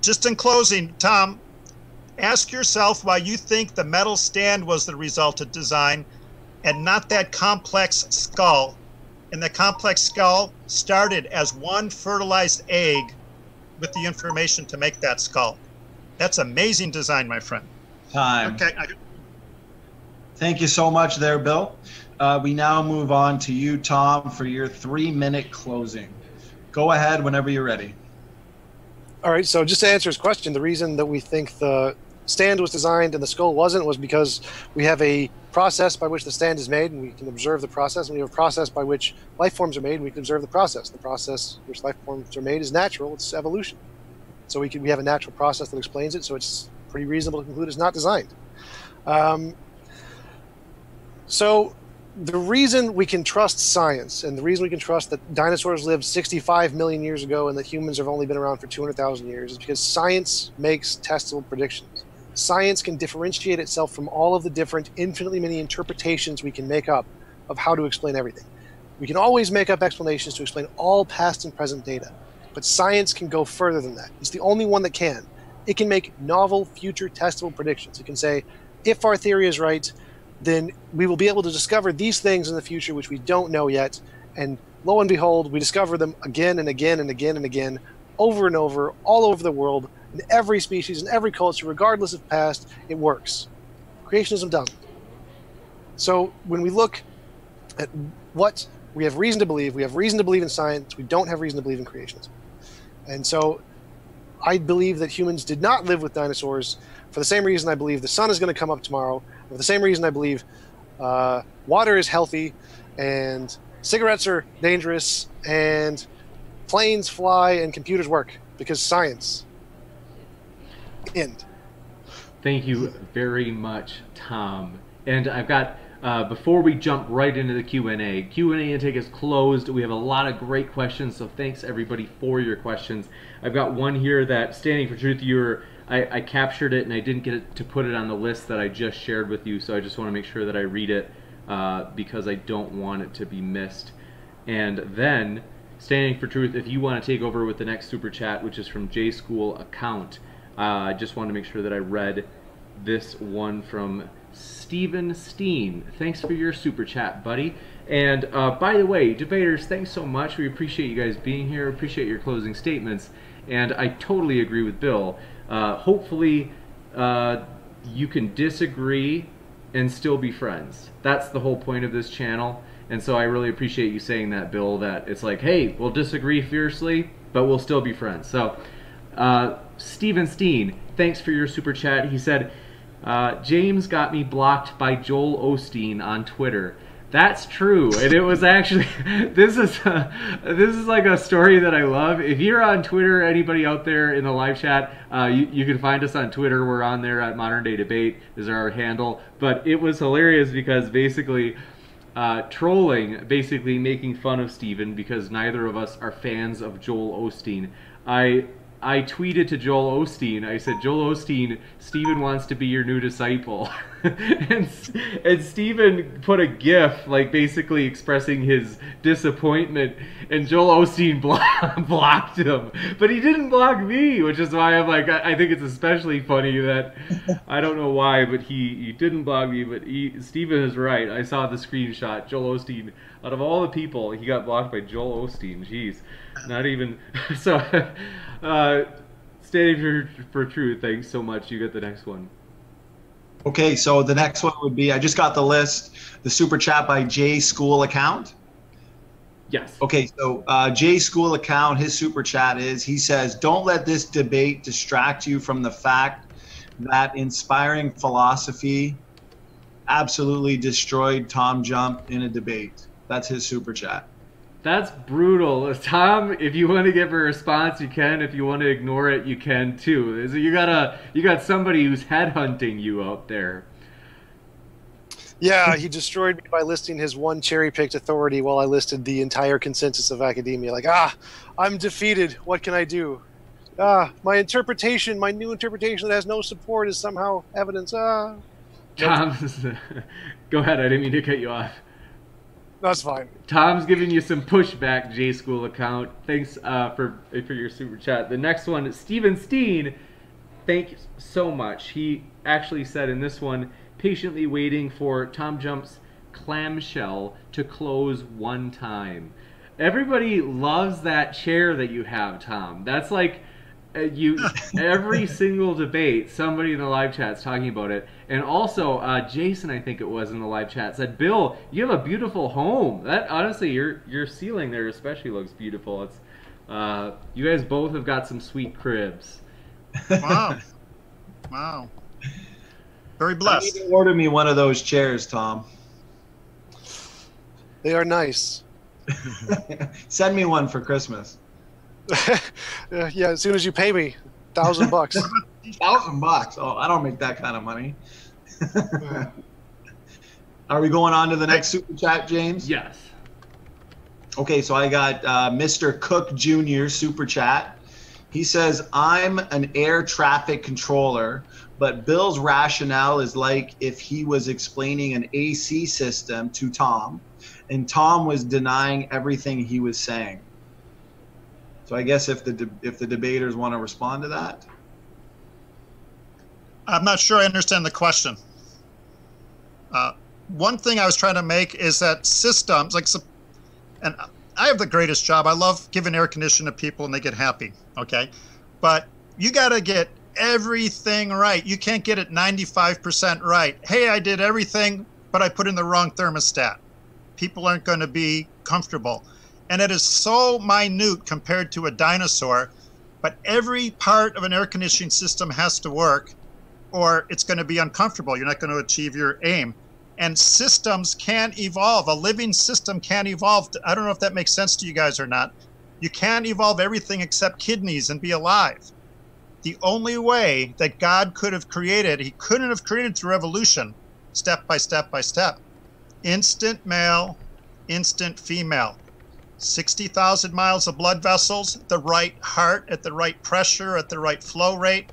Just in closing, Tom, ask yourself why you think the metal stand was the result of design and not that complex skull. And the complex skull started as one fertilized egg with the information to make that skull. That's amazing design, my friend. Time. Okay. Thank you so much there, Bill. We now move on to you, Tom, for your 3-minute closing. Go ahead whenever you're ready. All right, so just to answer his question, the reason that we think the stand was designed and the skull wasn't was because we have a process by which the stand is made, and we can observe the process, and we have a process by which life forms are made, and we can observe the process. The process which life forms are made is natural, it's evolution. So we have a natural process that explains it, so it's pretty reasonable to conclude it's not designed. So the reason we can trust science and the reason we can trust that dinosaurs lived 65 million years ago and that humans have only been around for 200,000 years is because science makes testable predictions. Science can differentiate itself from all of the different infinitely many interpretations we can make up of how to explain everything. We can always make up explanations to explain all past and present data, but science can go further than that. It's the only one that can. It can make novel, future testable predictions. It can say, if our theory is right, then we will be able to discover these things in the future which we don't know yet, and lo and behold, we discover them again and again and again and again, over and over, all over the world, in every species, in every culture, regardless of past. It works. Creationism doesn't. So when we look at what we have reason to believe in science, we don't have reason to believe in creationism. And so I believe that humans did not live with dinosaurs for the same reason I believe the sun is going to come up tomorrow, for the same reason I believe water is healthy, and cigarettes are dangerous, and planes fly, and computers work, because science. End. Thank you very much, Tom. And I've got, before we jump right into the Q&A intake is closed. We have a lot of great questions, so thanks everybody for your questions. I've got one here that, standing for truth, I captured it and I didn't get to put it on the list that I just shared with you, so I just want to make sure that I read it because I don't want it to be missed. And then, standing for truth, if you want to take over with the next super chat, which is from J School Account, I just want to make sure that I read this one from Steven Steen. Thanks for your super chat, buddy. And by the way, debaters, thanks so much. We appreciate you guys being here. Appreciate your closing statements. And I totally agree with Bill. Hopefully you can disagree and still be friends. That's the whole point of this channel. And so I really appreciate you saying that, Bill, that it's like, hey, we'll disagree fiercely, but we'll still be friends. So Steven Steen, thanks for your super chat. He said, James got me blocked by Joel Osteen on Twitter. That's true, and it was actually, this is like a story that I love. If you're on Twitter, anybody out there in the live chat, you can find us on Twitter. We're on there at Modern Day Debate is our handle. But it was hilarious because basically trolling, basically making fun of Steven because neither of us are fans of Joel Osteen. I tweeted to Joel Osteen, I said, Joel Osteen, Steven wants to be your new disciple. and Steven put a GIF, like basically expressing his disappointment, and Joel Osteen blocked him. But he didn't block me, which is why I'm like, I think it's especially funny that, I don't know why, but he didn't block me, but Steven is right. I saw the screenshot. Joel Osteen, out of all the people, he got blocked by Joel Osteen. Jeez. Not even, so, standing for truth, thanks so much. You get the next one. Okay, so the next one would be, I just got the list, the super chat by J School Account. Yes. Okay, so J School Account, his super chat is, he says, don't let this debate distract you from the fact that inspiring philosophy absolutely destroyed TJump in a debate. That's his super chat. That's brutal. Tom, if you want to give a response, you can. If you want to ignore it, you can too. You got somebody who's headhunting you out there. Yeah, he destroyed me by listing his one cherry-picked authority while I listed the entire consensus of academia. Like, I'm defeated. What can I do? My interpretation, my new interpretation that has no support is somehow evidence. Tom, go ahead. I didn't mean to cut you off. That's fine. Tom's giving you some pushback, J School account. Thanks for your super chat. The next one, Steven Steen. Thank you so much. He actually said in this one, patiently waiting for TJump's clamshell to close one time. Everybody loves that chair that you have, Tom. That's like every single debate, somebody in the live chat's talking about it. And also, Jason, I think it was in the live chat, said, Bill, you have a beautiful home. That honestly, your ceiling there especially looks beautiful. It's you guys both have got some sweet cribs. Wow. Wow. Very blessed. I need to order me one of those chairs, Tom. They are nice. Send me one for Christmas. Yeah, as soon as you pay me $1,000. $1,000? Oh, I don't make that kind of money. Are we going on to the next super chat, James? Yes. Okay, so I got Mr. Cook Jr. super chat. He says, I'm an air traffic controller, but Bill's rationale is like if he was explaining an AC system to Tom, and Tom was denying everything he was saying. So I guess if the debaters want to respond to that. I'm not sure I understand the question. One thing I was trying to make is that systems, and I have the greatest job. I love giving air conditioning to people and they get happy, okay? But you got to get everything right. You can't get it 95% right. Hey, I did everything, but I put in the wrong thermostat. People aren't going to be comfortable. And it is so minute compared to a dinosaur, but every part of an air conditioning system has to work or it's going to be uncomfortable. You're not going to achieve your aim. And systems can't evolve. A living system can't evolve. I don't know if that makes sense to you guys or not. You can't evolve everything except kidneys and be alive. The only way that God could have created, he couldn't have created through evolution, step by step by step. Instant male, instant female. 60,000 miles of blood vessels, the right heart at the right pressure, at the right flow rate.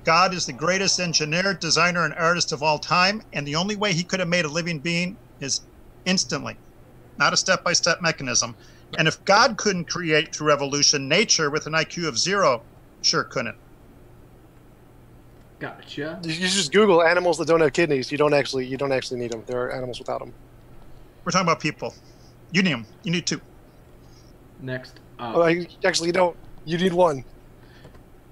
God is the greatest engineer, designer, and artist of all time, and the only way he could have made a living being is instantly, not a step-by-step mechanism. And if God couldn't create through evolution, nature with an IQ of 0 sure couldn't. Gotcha. You just Google animals that don't have kidneys. You don't actually need them. There are animals without them. We're talking about people. You need them. You need 2. Next. Actually, you don't. You need 1.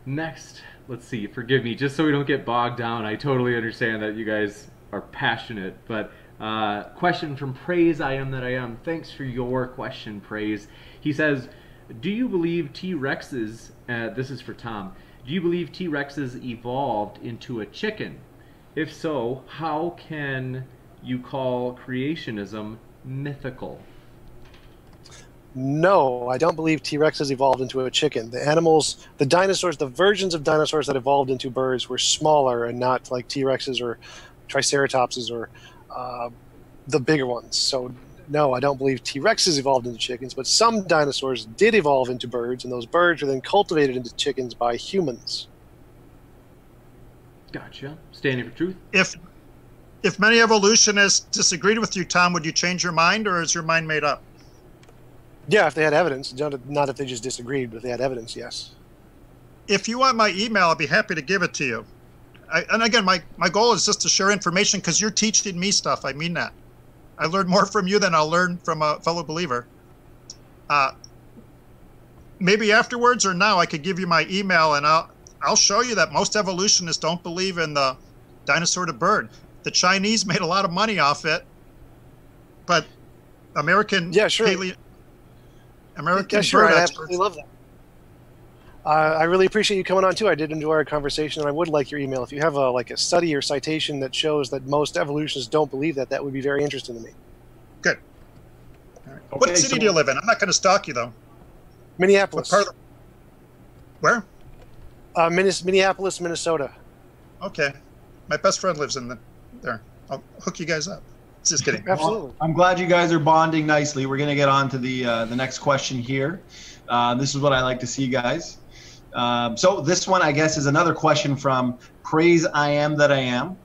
Next. Let's see. Forgive me. Just so we don't get bogged down, I totally understand that you guys are passionate. But question from Praise I Am That I Am. Thanks for your question, Praise. He says, do you believe T-Rexes, this is for Tom, do you believe T-Rexes evolved into a chicken? If so, how can you call creationism mythical? No, I don't believe T-Rexes evolved into a chicken. The animals, the dinosaurs, the versions of dinosaurs that evolved into birds were smaller and not like T-Rexes or Triceratopses or the bigger ones. So no, I don't believe T-Rexes evolved into chickens, but some dinosaurs did evolve into birds, and those birds were then cultivated into chickens by humans. Gotcha. Standing for truth. If many evolutionists disagreed with you, Tom, would you change your mind, or is your mind made up? Yeah, if they had evidence. Not if they just disagreed, but if they had evidence, yes. If you want my email, I'll be happy to give it to you. And again, my goal is just to share information because you're teaching me stuff. I mean that. I learn more from you than I'll learn from a fellow believer. Maybe afterwards or now I could give you my email and I'll show you that most evolutionists don't believe in the dinosaur to bird. The Chinese made a lot of money off it, but American yeah, sure. American yeah, sure, bird I experts. absolutely love that. I really appreciate you coming on too. I did enjoy our conversation, and I would like your email. If you have a study or citation that shows that most evolutionists don't believe that, that would be very interesting to me. Good. All right. Okay, What city do you live in? I'm not going to stalk you, though. Minneapolis. What part of Where? Minneapolis, Minnesota. Okay. My best friend lives in there. I'll hook you guys up. Just kidding. Absolutely. Well, I'm glad you guys are bonding nicely. We're going to get on to the next question here. This is what I like to see, guys. So this one, I guess, is another question from Praise I Am That I Am.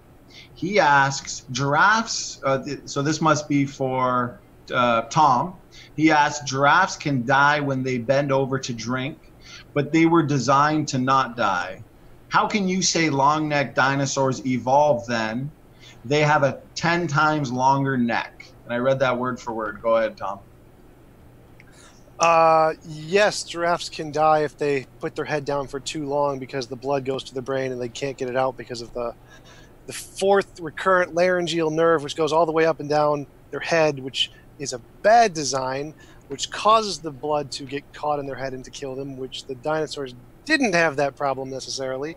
He asks, giraffes, so this must be for Tom. He asks, giraffes can die when they bend over to drink, but they were designed to not die. How can you say long-necked dinosaurs evolved then? They have a 10 times longer neck. And I read that word for word. Go ahead, Tom. Yes, giraffes can die if they put their head down for too long because the blood goes to the brain and they can't get it out because of the fourth recurrent laryngeal nerve, which goes all the way up and down their head, which is a bad design, which causes the blood to get caught in their head and to kill them, which the dinosaurs didn't have that problem necessarily.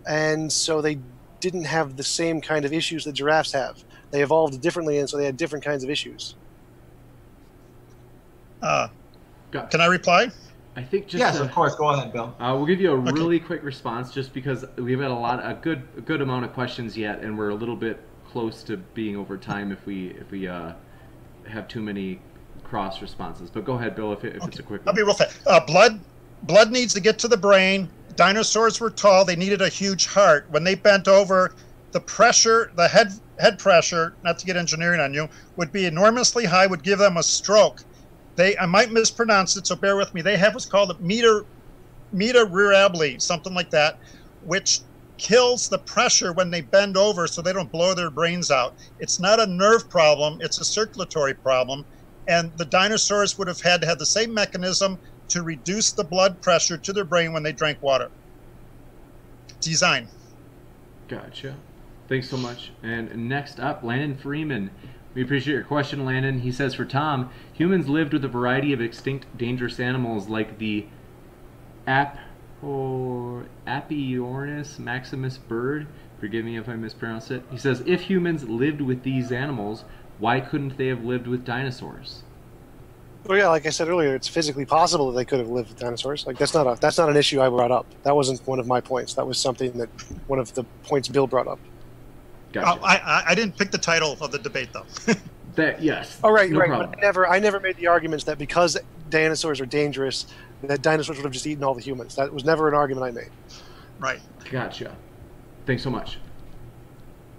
And so they didn't have the same kind of issues that giraffes have. They evolved differently, and so they had different kinds of issues. Can I reply? I think just yes, of course. Go ahead, Bill. We'll give you a really quick response, just because we've had a good amount of questions yet, and we're a little bit close to being over time if we have too many cross responses. But go ahead, Bill, if it's a quick one. I'll be real fast. Blood needs to get to the brain. Dinosaurs were tall. They needed a huge heart. When they bent over, the pressure, the head pressure, not to get engineering on you, would be enormously high, would give them a stroke. I might mispronounce it, so bear with me. They have what's called a meteorably, something like that, which kills the pressure when they bend over so they don't blow their brains out. It's not a nerve problem, it's a circulatory problem. And the dinosaurs would have had to have the same mechanism to reduce the blood pressure to their brain when they drank water. Design. Gotcha. Thanks so much. And next up, Landon Freeman. We appreciate your question, Landon. He says, for Tom, humans lived with a variety of extinct dangerous animals like the Apiornis maximus bird. Forgive me if I mispronounce it. He says, if humans lived with these animals, why couldn't they have lived with dinosaurs? Well, yeah, like I said earlier, it's physically possible that they could have lived with dinosaurs. Like that's not an issue I brought up. That wasn't one of my points. That was something that one of the points Bill brought up. Gotcha. I didn't pick the title of the debate, though. Yes. Oh, right, no right. problem. But I never made the arguments that because dinosaurs are dangerous, that dinosaurs would have just eaten all the humans. That was never an argument I made. Right. Gotcha. Thanks so much.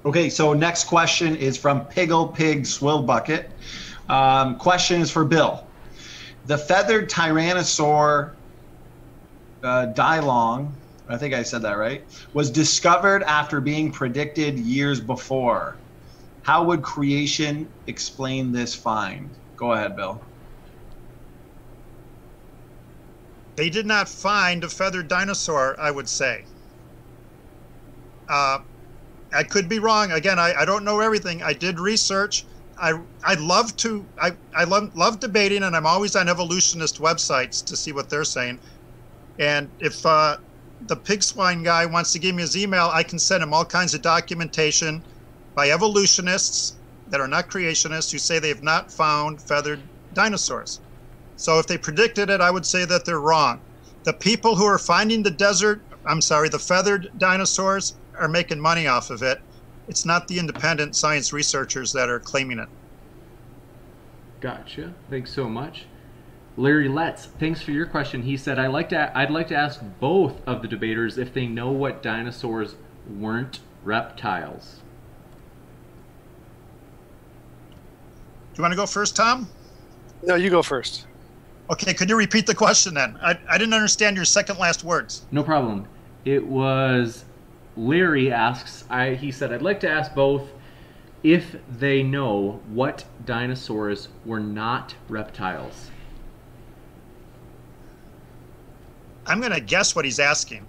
Okay, so next question is from Piggle Pig Swill Bucket. Question is for Bill. The feathered tyrannosaur Dilong, I think I said that right, was discovered after being predicted years before. How would creation explain this find? Go ahead, Bill. They did not find a feathered dinosaur, I would say. I could be wrong. Again, I don't know everything. I did research. I love debating, and I'm always on evolutionist websites to see what they're saying. And if the pig swine guy wants to give me his email, I can send him all kinds of documentation by evolutionists that are not creationists who say they have not found feathered dinosaurs. So if they predicted it, I would say that they're wrong. The people who are finding the feathered dinosaurs are making money off of it. It's not the independent science researchers that are claiming it. Gotcha. Thanks so much. Larry Letts, thanks for your question. He said, I'd like to ask both of the debaters if they know what dinosaurs weren't reptiles. Do you want to go first, Tom? No, you go first. Okay, could you repeat the question then? I didn't understand your second last words. No problem. It was Larry asks, he said, I'd like to ask both if they know what dinosaurs were not reptiles. I'm going to guess what he's asking.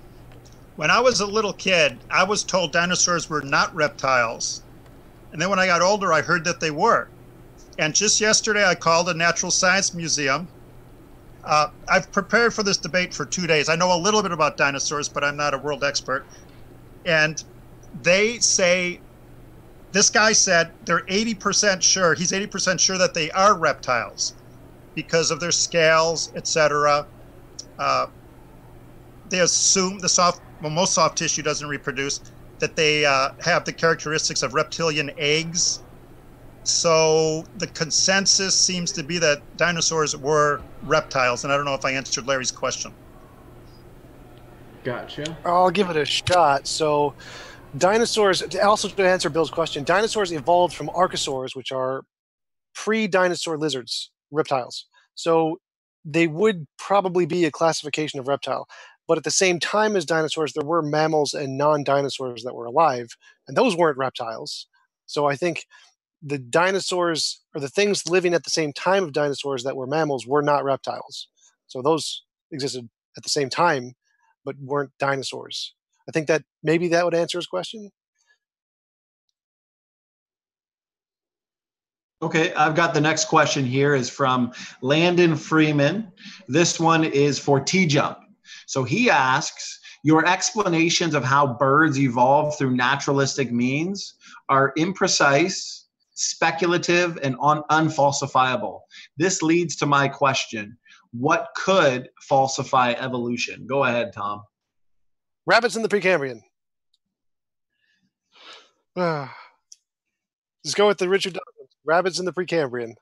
When I was a little kid, I was told dinosaurs were not reptiles. And then when I got older, I heard that they were. And just yesterday, I called a natural science museum, I've prepared for this debate for 2 days. I know a little bit about dinosaurs, but I'm not a world expert. And they say, this guy said they're 80% sure, he's 80% sure that they are reptiles because of their scales, etc. They assume most soft tissue doesn't reproduce, that they have the characteristics of reptilian eggs. So the consensus seems to be that dinosaurs were reptiles, and I don't know if I answered Larry's question. Gotcha. I'll give it a shot. So dinosaurs, also to answer Bill's question, dinosaurs evolved from archosaurs, which are pre-dinosaur lizards, reptiles. So they would probably be a classification of reptile. But at the same time as dinosaurs, there were mammals and non-dinosaurs that were alive, and those weren't reptiles. So I think the dinosaurs, or the things living at the same time of dinosaurs that were mammals, were not reptiles. So those existed at the same time, but weren't dinosaurs. I think that maybe that would answer his question. Okay, I've got the next question here is from Landon Freeman. This one is for TJump. So he asks, your explanations of how birds evolve through naturalistic means are imprecise, speculative, and unfalsifiable. This leads to my question. What could falsify evolution? Go ahead, Tom. Rabbits in the Precambrian. Just go with the Richard Dawkins. Rabbits in the Precambrian.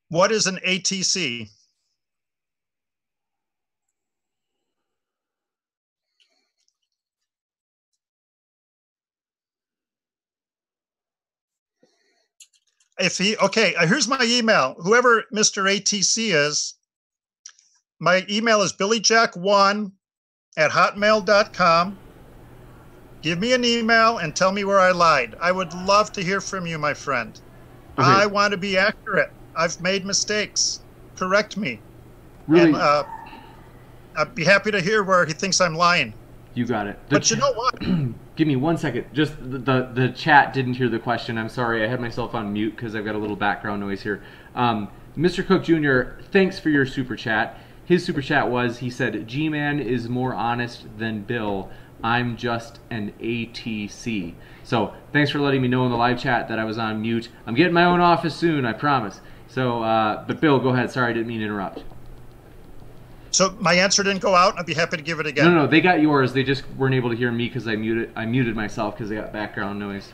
What is an ATC? Okay, here's my email. Whoever Mr. ATC is, my email is billyjack1@hotmail.com. Give me an email and tell me where I lied. I would love to hear from you, my friend. Okay. I want to be accurate. I've made mistakes. Correct me. Really? And, I'd be happy to hear where he thinks I'm lying. You got it. But you know what? Give me 1 second. Just the chat didn't hear the question. I'm sorry. I had myself on mute because I've got a little background noise here. Mr. Cook Jr., thanks for your super chat. His super chat was, he said, G-Man is more honest than Bill. I'm just an ATC. So thanks for letting me know in the live chat that I was on mute. I'm getting my own office soon, I promise. So, but Bill, go ahead. Sorry, I didn't mean to interrupt. So my answer didn't go out. I'd be happy to give it again. No, they got yours. They just weren't able to hear me because I muted myself because they got background noise.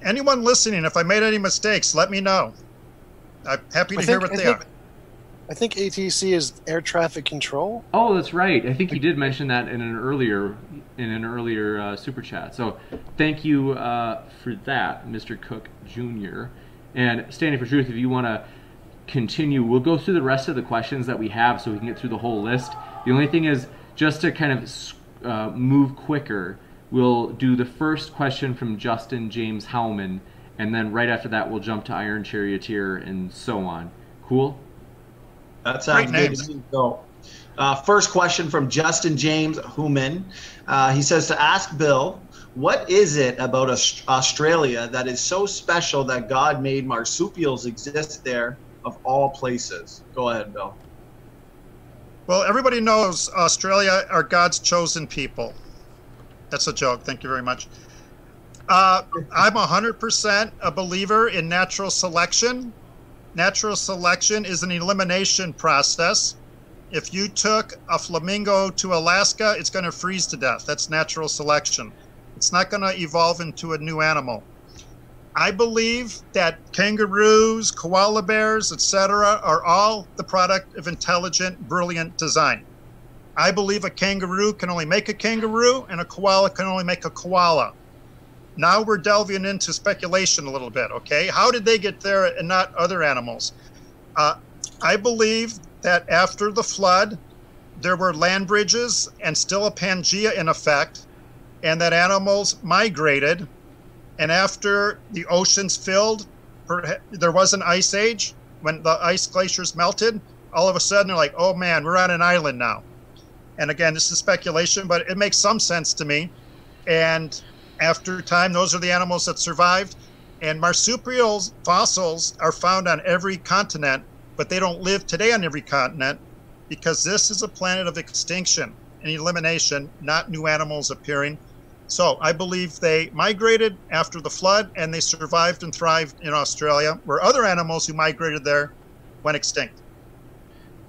Anyone listening, if I made any mistakes, let me know. I'm happy to hear what they are. I think ATC is air traffic control. Oh, that's right. I think you did mention that in an earlier super chat. So thank you for that, Mr. Cook Jr. And Standing for Truth, if you want to continue, we'll go through the rest of the questions that we have so we can get through the whole list. The only thing is, just to kind of move quicker, we'll do the first question from Justin James Howman, and then right after that we'll jump to Iron Charioteer and so on. Cool? That sounds good. So, first question from Justin James Howman. He says to ask Bill, what is it about Australia that is so special that God made marsupials exist there of all places? Go ahead, Bill. Well, everybody knows Australia are God's chosen people. That's a joke. Thank you very much. I'm 100% a believer in natural selection. Natural selection is an elimination process. If you took a flamingo to Alaska, it's going to freeze to death. That's natural selection. It's not going to evolve into a new animal. I believe that kangaroos, koala bears, etc., are all the product of intelligent, brilliant design. I believe a kangaroo can only make a kangaroo, and a koala can only make a koala. Now we're delving into speculation a little bit, okay? How did they get there and not other animals? I believe that after the flood, there were land bridges and still a Pangea in effect, and that animals migrated, and after the oceans filled, there was an ice age. When the ice glaciers melted, all of a sudden they're like, oh man, we're on an island now. And again, this is speculation, but it makes some sense to me. And after time, those are the animals that survived. And marsupial fossils are found on every continent, but they don't live today on every continent because this is a planet of extinction and elimination, not new animals appearing. So I believe they migrated after the flood and they survived and thrived in Australia, where other animals who migrated there went extinct.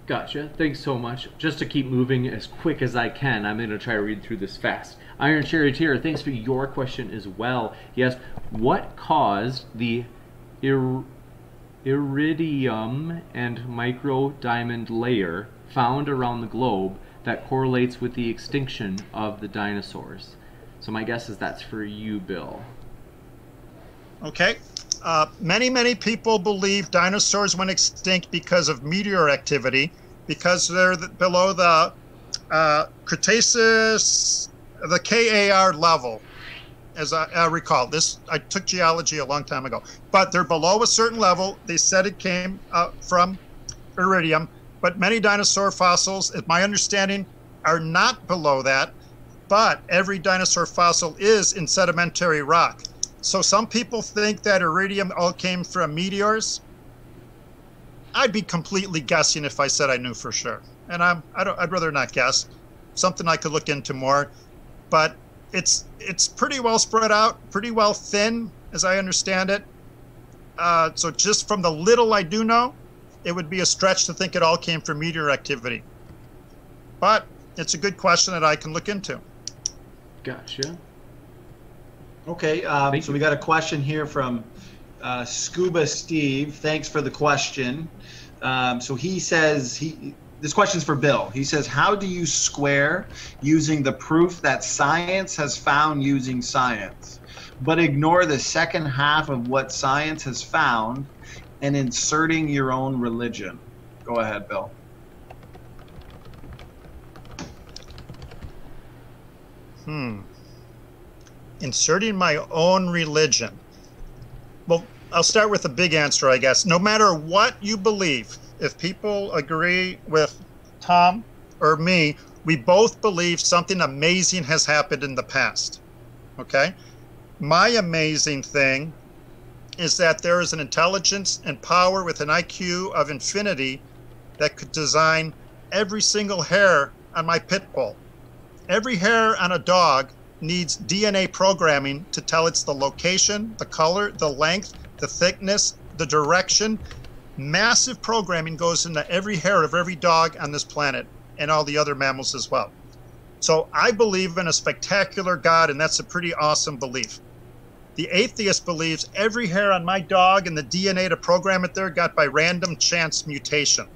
Gotcha. Thanks so much. Just to keep moving as quick as I can, I'm going to try to read through this fast. Iron Charioteer, thanks for your question as well. Yes, what caused the iridium and micro diamond layer found around the globe that correlates with the extinction of the dinosaurs? So my guess is that's for you, Bill. Okay. Many people believe dinosaurs went extinct because of meteor activity, because they're below the Cretaceous, the KAR level, as I recall. This, I took geology a long time ago, but they're below a certain level. They said it came from iridium, but many dinosaur fossils, at my understanding, are not below that, but every dinosaur fossil is in sedimentary rock. So some people think that iridium all came from meteors. I'd be completely guessing if I said I knew for sure. And I'd rather not guess. Something I could look into more. But it's pretty well spread out, pretty well thin, as I understand it. So just from the little I do know, it would be a stretch to think it all came from meteor activity. But it's a good question that I can look into. Gotcha. Okay, so we got a question here from Scuba Steve. Thanks for the question. So he says, this question's for Bill. He says, how do you square using the proof that science has found using science, but ignore the second half of what science has found and inserting your own religion? Go ahead, Bill. Inserting my own religion. Well, I'll start with a big answer, I guess. No matter what you believe, if people agree with Tom or me, we both believe something amazing has happened in the past. Okay? My amazing thing is that there is an intelligence and power with an IQ of infinity that could design every single hair on my pit bull. Every hair on a dog needs DNA programming to tell it's the location, the color, the length, the thickness, the direction. Massive programming goes into every hair of every dog on this planet and all the other mammals as well. So I believe in a spectacular God, and that's a pretty awesome belief. The atheist believes every hair on my dog and the DNA to program it there got by random chance mutation.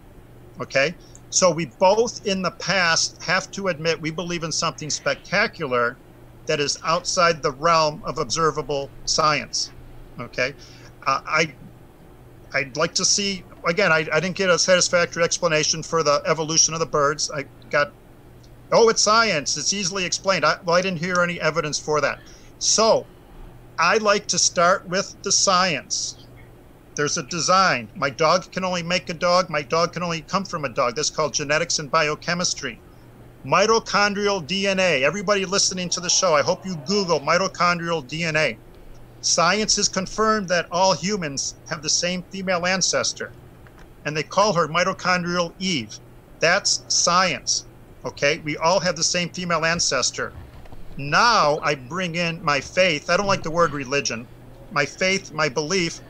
Okay? So we both in the past have to admit we believe in something spectacular that is outside the realm of observable science. Okay? I'd like to see, again, I didn't get a satisfactory explanation for the evolution of the birds. I got, oh, it's science, it's easily explained. Well, I didn't hear any evidence for that. So I like to start with the science. There's a design. My dog can only make a dog. My dog can only come from a dog. That's called genetics and biochemistry. Mitochondrial DNA. Everybody listening to the show, I hope you Google mitochondrial DNA. Science has confirmed that all humans have the same female ancestor, and they call her mitochondrial Eve. That's science. Okay, we all have the same female ancestor. Now I bring in my faith. I don't like the word religion. My faith, my belief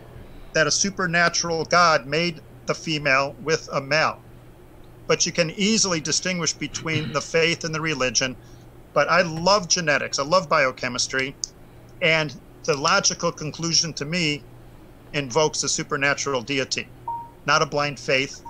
that a supernatural God made the female with a male. But you can easily distinguish between the faith and the religion. But I love genetics. I love biochemistry. And the logical conclusion to me invokes a supernatural deity, not a blind faith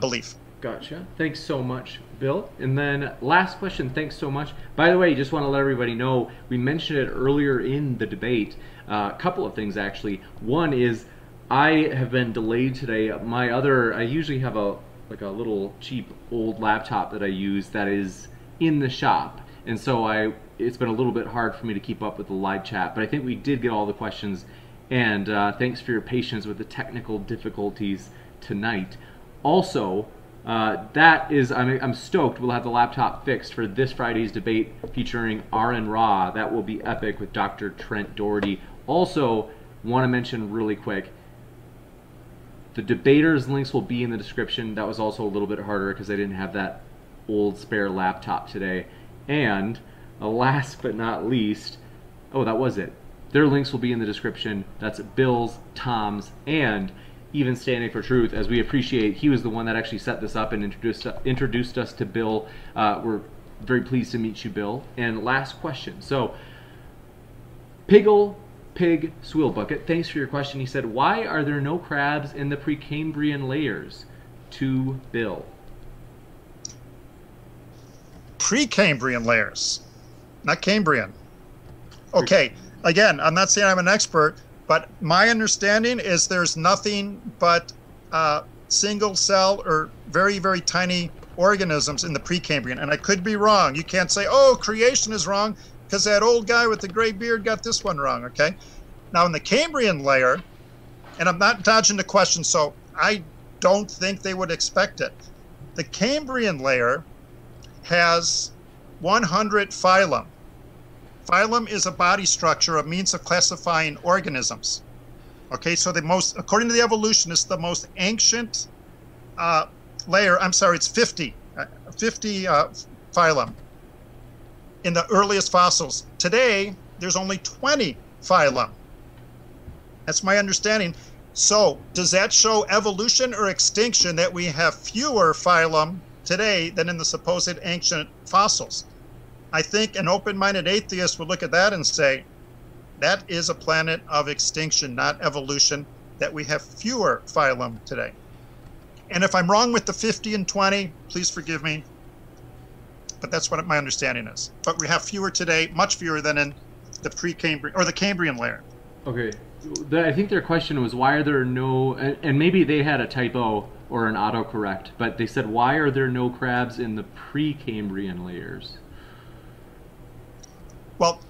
belief. Gotcha. Thanks so much, Bill. And then last question, thanks so much. By the way, just want to let everybody know, we mentioned it earlier in the debate. A couple of things, actually. One is I have been delayed today. I usually have a little cheap old laptop that I use that is in the shop. And so I it's been a little bit hard for me to keep up with the live chat, but I think we did get all the questions, and thanks for your patience with the technical difficulties tonight. Also, I'm stoked we'll have the laptop fixed for this Friday's debate featuring RN Raw. That will be epic with Dr. Trent Doherty. Also, want to mention really quick, the debaters links will be in the description. That was also a little bit harder because I didn't have that old spare laptop today. And last but not least, oh, that was it. Their links will be in the description. That's Bill's, Tom's, and Even Standing for Truth, as we appreciate. He was the one that actually set this up and introduced us to Bill. We're very pleased to meet you, Bill. And last question. So, Pig Swill Bucket, thanks for your question. He said, why are there no crabs in the Precambrian layers? To Bill. Precambrian layers, not Cambrian. Okay, again, I'm not saying I'm an expert, but my understanding is there's nothing but single cell or very, very tiny organisms in the Precambrian. And I could be wrong. You can't say, oh, creation is wrong because that old guy with the gray beard got this one wrong, okay? Now, in the Cambrian layer, and I'm not dodging the question, so I don't think they would expect it. The Cambrian layer has 100 phylum. Phylum is a body structure, a means of classifying organisms. Okay, so according to the evolutionists, the most ancient layer, I'm sorry, it's 50 phylum in the earliest fossils. Today, there's only 20 phylum. That's my understanding. So does that show evolution or extinction that we have fewer phylum today than in the supposed ancient fossils? I think an open-minded atheist would look at that and say, that is a planet of extinction, not evolution, that we have fewer phylum today. And if I'm wrong with the 50 and 20, please forgive me, but that's what my understanding is. But we have fewer today, much fewer than in the Precambrian, or the Cambrian layer. Okay. I think their question was, why are there no, and maybe they had a typo or an autocorrect, but they said, why are there no crabs in the Precambrian layers? Well,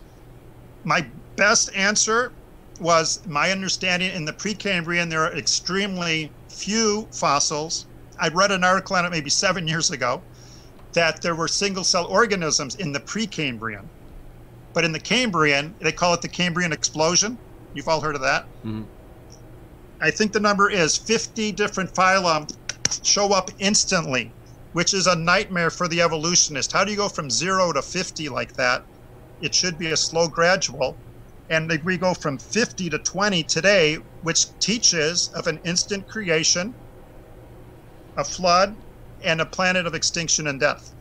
my best answer was my understanding in the Precambrian, there are extremely few fossils. I read an article on it maybe 7 years ago that there were single cell organisms in the Precambrian. But in the Cambrian, they call it the Cambrian explosion. You've all heard of that? Mm-hmm. I think the number is 50 different phylum show up instantly, which is a nightmare for the evolutionist. How do you go from 0 to 50 like that? It should be a slow gradual. And we go from 50 to 20 today, which teaches of an instant creation, a flood, and a planet of extinction and death.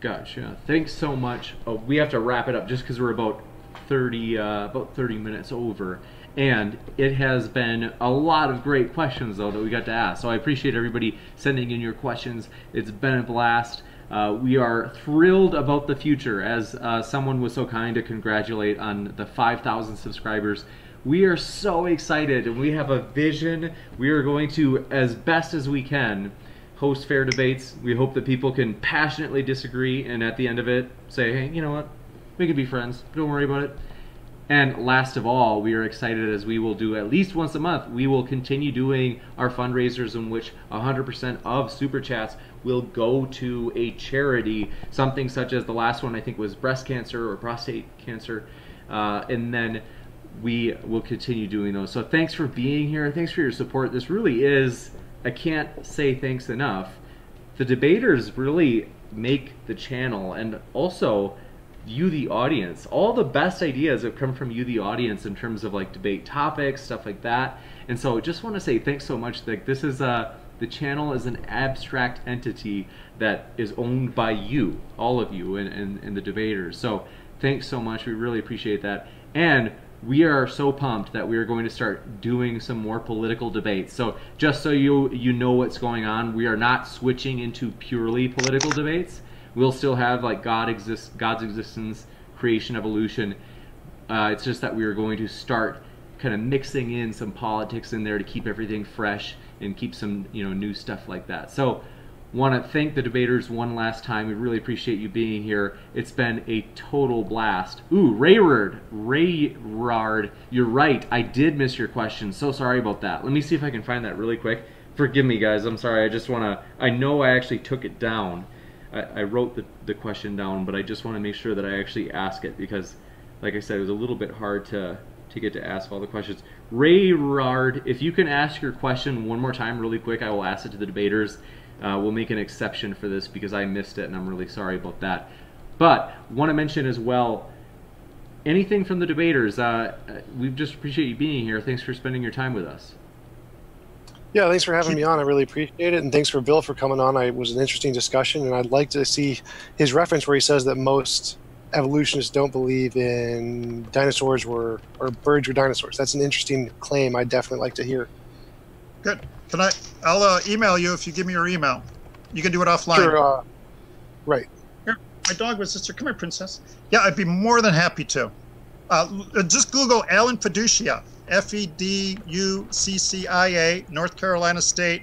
Gotcha. Thanks so much. Oh, we have to wrap it up just because we're about 30 minutes over. And it has been a lot of great questions, though, that we got to ask. So I appreciate everybody sending in your questions. It's been a blast. We are thrilled about the future, as someone was so kind to congratulate on the 5,000 subscribers. We are so excited, and we have a vision. We are going to, as best as we can, host fair debates. We hope that people can passionately disagree, and at the end of it, say, hey, you know what? We can be friends. Don't worry about it. And last of all, we are excited, as we will do at least once a month. We will continue doing our fundraisers in which 100% of Super Chats will go to a charity, something such as the last one I think was breast cancer or prostate cancer, and then we will continue doing those. So thanks for being here. Thanks for your support. This really is, I can't say thanks enough. The debaters really make the channel, and also you, the audience. All the best ideas have come from you, the audience, in terms of like debate topics, stuff like that. And so just want to say thanks so much. Like, this is the channel is an abstract entity that is owned by you, all of you, and the debaters. So thanks so much. We really appreciate that. And we are so pumped that we are going to start doing some more political debates. So just so you know what's going on, we are not switching into purely political debates. We'll still have like God's existence, creation, evolution. It's just that we are going to start kind of mixing in some politics in there to keep everything fresh and keep some new stuff like that. So Want to thank the debaters one last time. We really appreciate you being here. It's been a total blast. Ooh, Rayrard, you're right. I did miss your question. So sorry about that. Let me see if I can find that really quick. Forgive me, guys. I'm sorry. I just want to... I know I actually took it down. I wrote the question down, but I just want to make sure that I actually ask it because, like I said, it was a little bit hard to get to ask all the questions. Rayrard, if you can ask your question one more time really quick, I will ask it to the debaters. We'll make an exception for this because I missed it, and I'm really sorry about that. But want to mention as well, anything from the debaters, we just appreciate you being here. Thanks for spending your time with us. Yeah, thanks for having me on. I really appreciate it, and thanks for Bill for coming on. It was an interesting discussion, and I'd like to see his reference where he says that most evolutionists don't believe in dinosaurs or birds were dinosaurs. That's an interesting claim. I'd definitely like to hear. Good. I'll email you if you give me your email. You can do it offline. Sure. Right. Here, my dog was sister. Come here, princess. Yeah, I'd be more than happy to. Just Google Alan Fiducia, F-E-D-U-C-C-I-A, North Carolina State.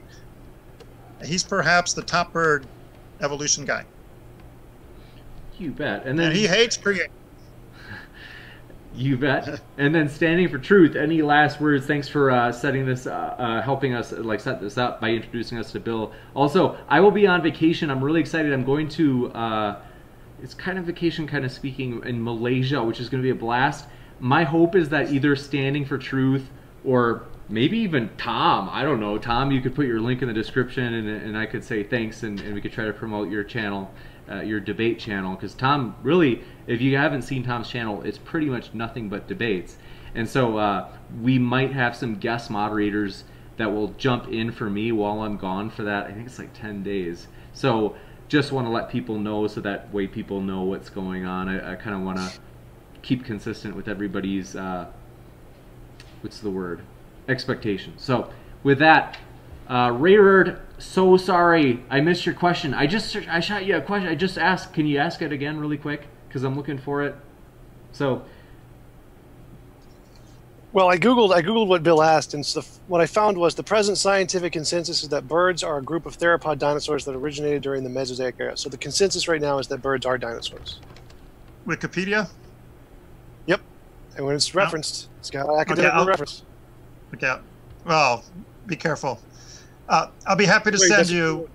He's perhaps the top bird evolution guy. You bet. And then he hates creation. You bet. And then standing for truth, any last words? Thanks for setting this, helping us set this up by introducing us to Bill. Also, I will be on vacation. I'm really excited. I'm going to, it's kind of vacation, kind of speaking, in Malaysia, which is going to be a blast. My hope is that either Standing for Truth or maybe even Tom, I don't know, Tom, you could put your link in the description and I could say thanks and we could try to promote your channel. Your debate channel, because Tom, really, if you haven't seen Tom's channel, it's pretty much nothing but debates. And so we might have some guest moderators that will jump in for me while I'm gone for that. I think it's like 10 days. So just want to let people know so that way people know what's going on. I kind of want to keep consistent with everybody's, what's the word? Expectations. So with that, Rayrard, so sorry I missed your question. I shot you a question. I just asked, can you ask it again really quick? Because I'm looking for it. So, well, I googled what Bill asked, and so what I found was the present scientific consensus is that birds are a group of theropod dinosaurs that originated during the Mesozoic era. So the consensus right now is that birds are dinosaurs. Wikipedia? Yep. And when it's referenced, it's got academic reference. Okay. Well, be careful. I'll be happy to send you.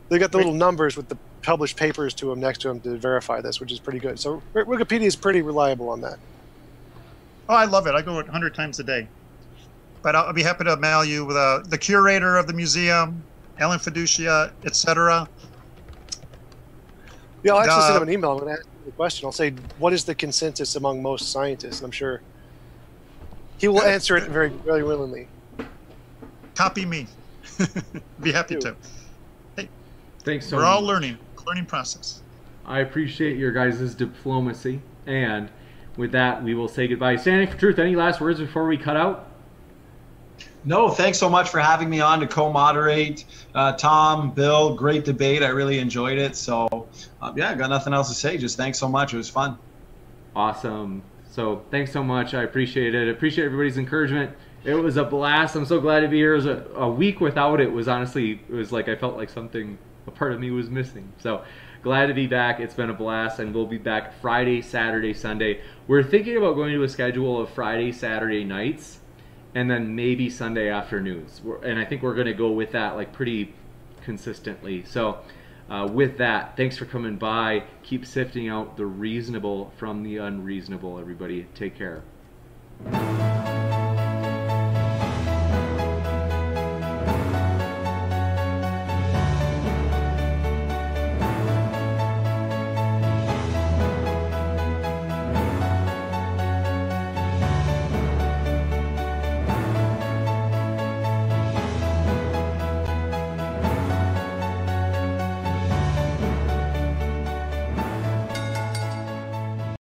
They got the little numbers with the published papers to them next to them to verify this, which is pretty good. So Wikipedia is pretty reliable on that. Oh, I love it. I go 100 times a day. But I'll be happy to mail you with the curator of the museum, Alan Fiducia, etc. Yeah, I'll actually send him an email. I'm going to ask him the question. I'll say, what is the consensus among most scientists? And I'm sure he will answer it very, very willingly. Copy me. Be happy to. Hey, thanks so much. We're all learning process. I appreciate your guys' diplomacy, and with that, we will say goodbye. Standing for Truth, any last words before we cut out? No, thanks so much for having me on to co-moderate. Tom, Bill, great debate. I really enjoyed it. So, yeah, I got nothing else to say. Just thanks so much. It was fun. Awesome. So, thanks so much. I appreciate it. I appreciate everybody's encouragement. It was a blast. I'm so glad to be here. It was a week without it was honestly, it was like I felt like something, a part of me was missing. So glad to be back. It's been a blast, and we'll be back Friday, Saturday, Sunday. We're thinking about going to a schedule of Friday, Saturday nights, and then maybe Sunday afternoons. And I think we're going to go with that like pretty consistently. So with that, thanks for coming by. Keep sifting out the reasonable from the unreasonable, everybody. Take care.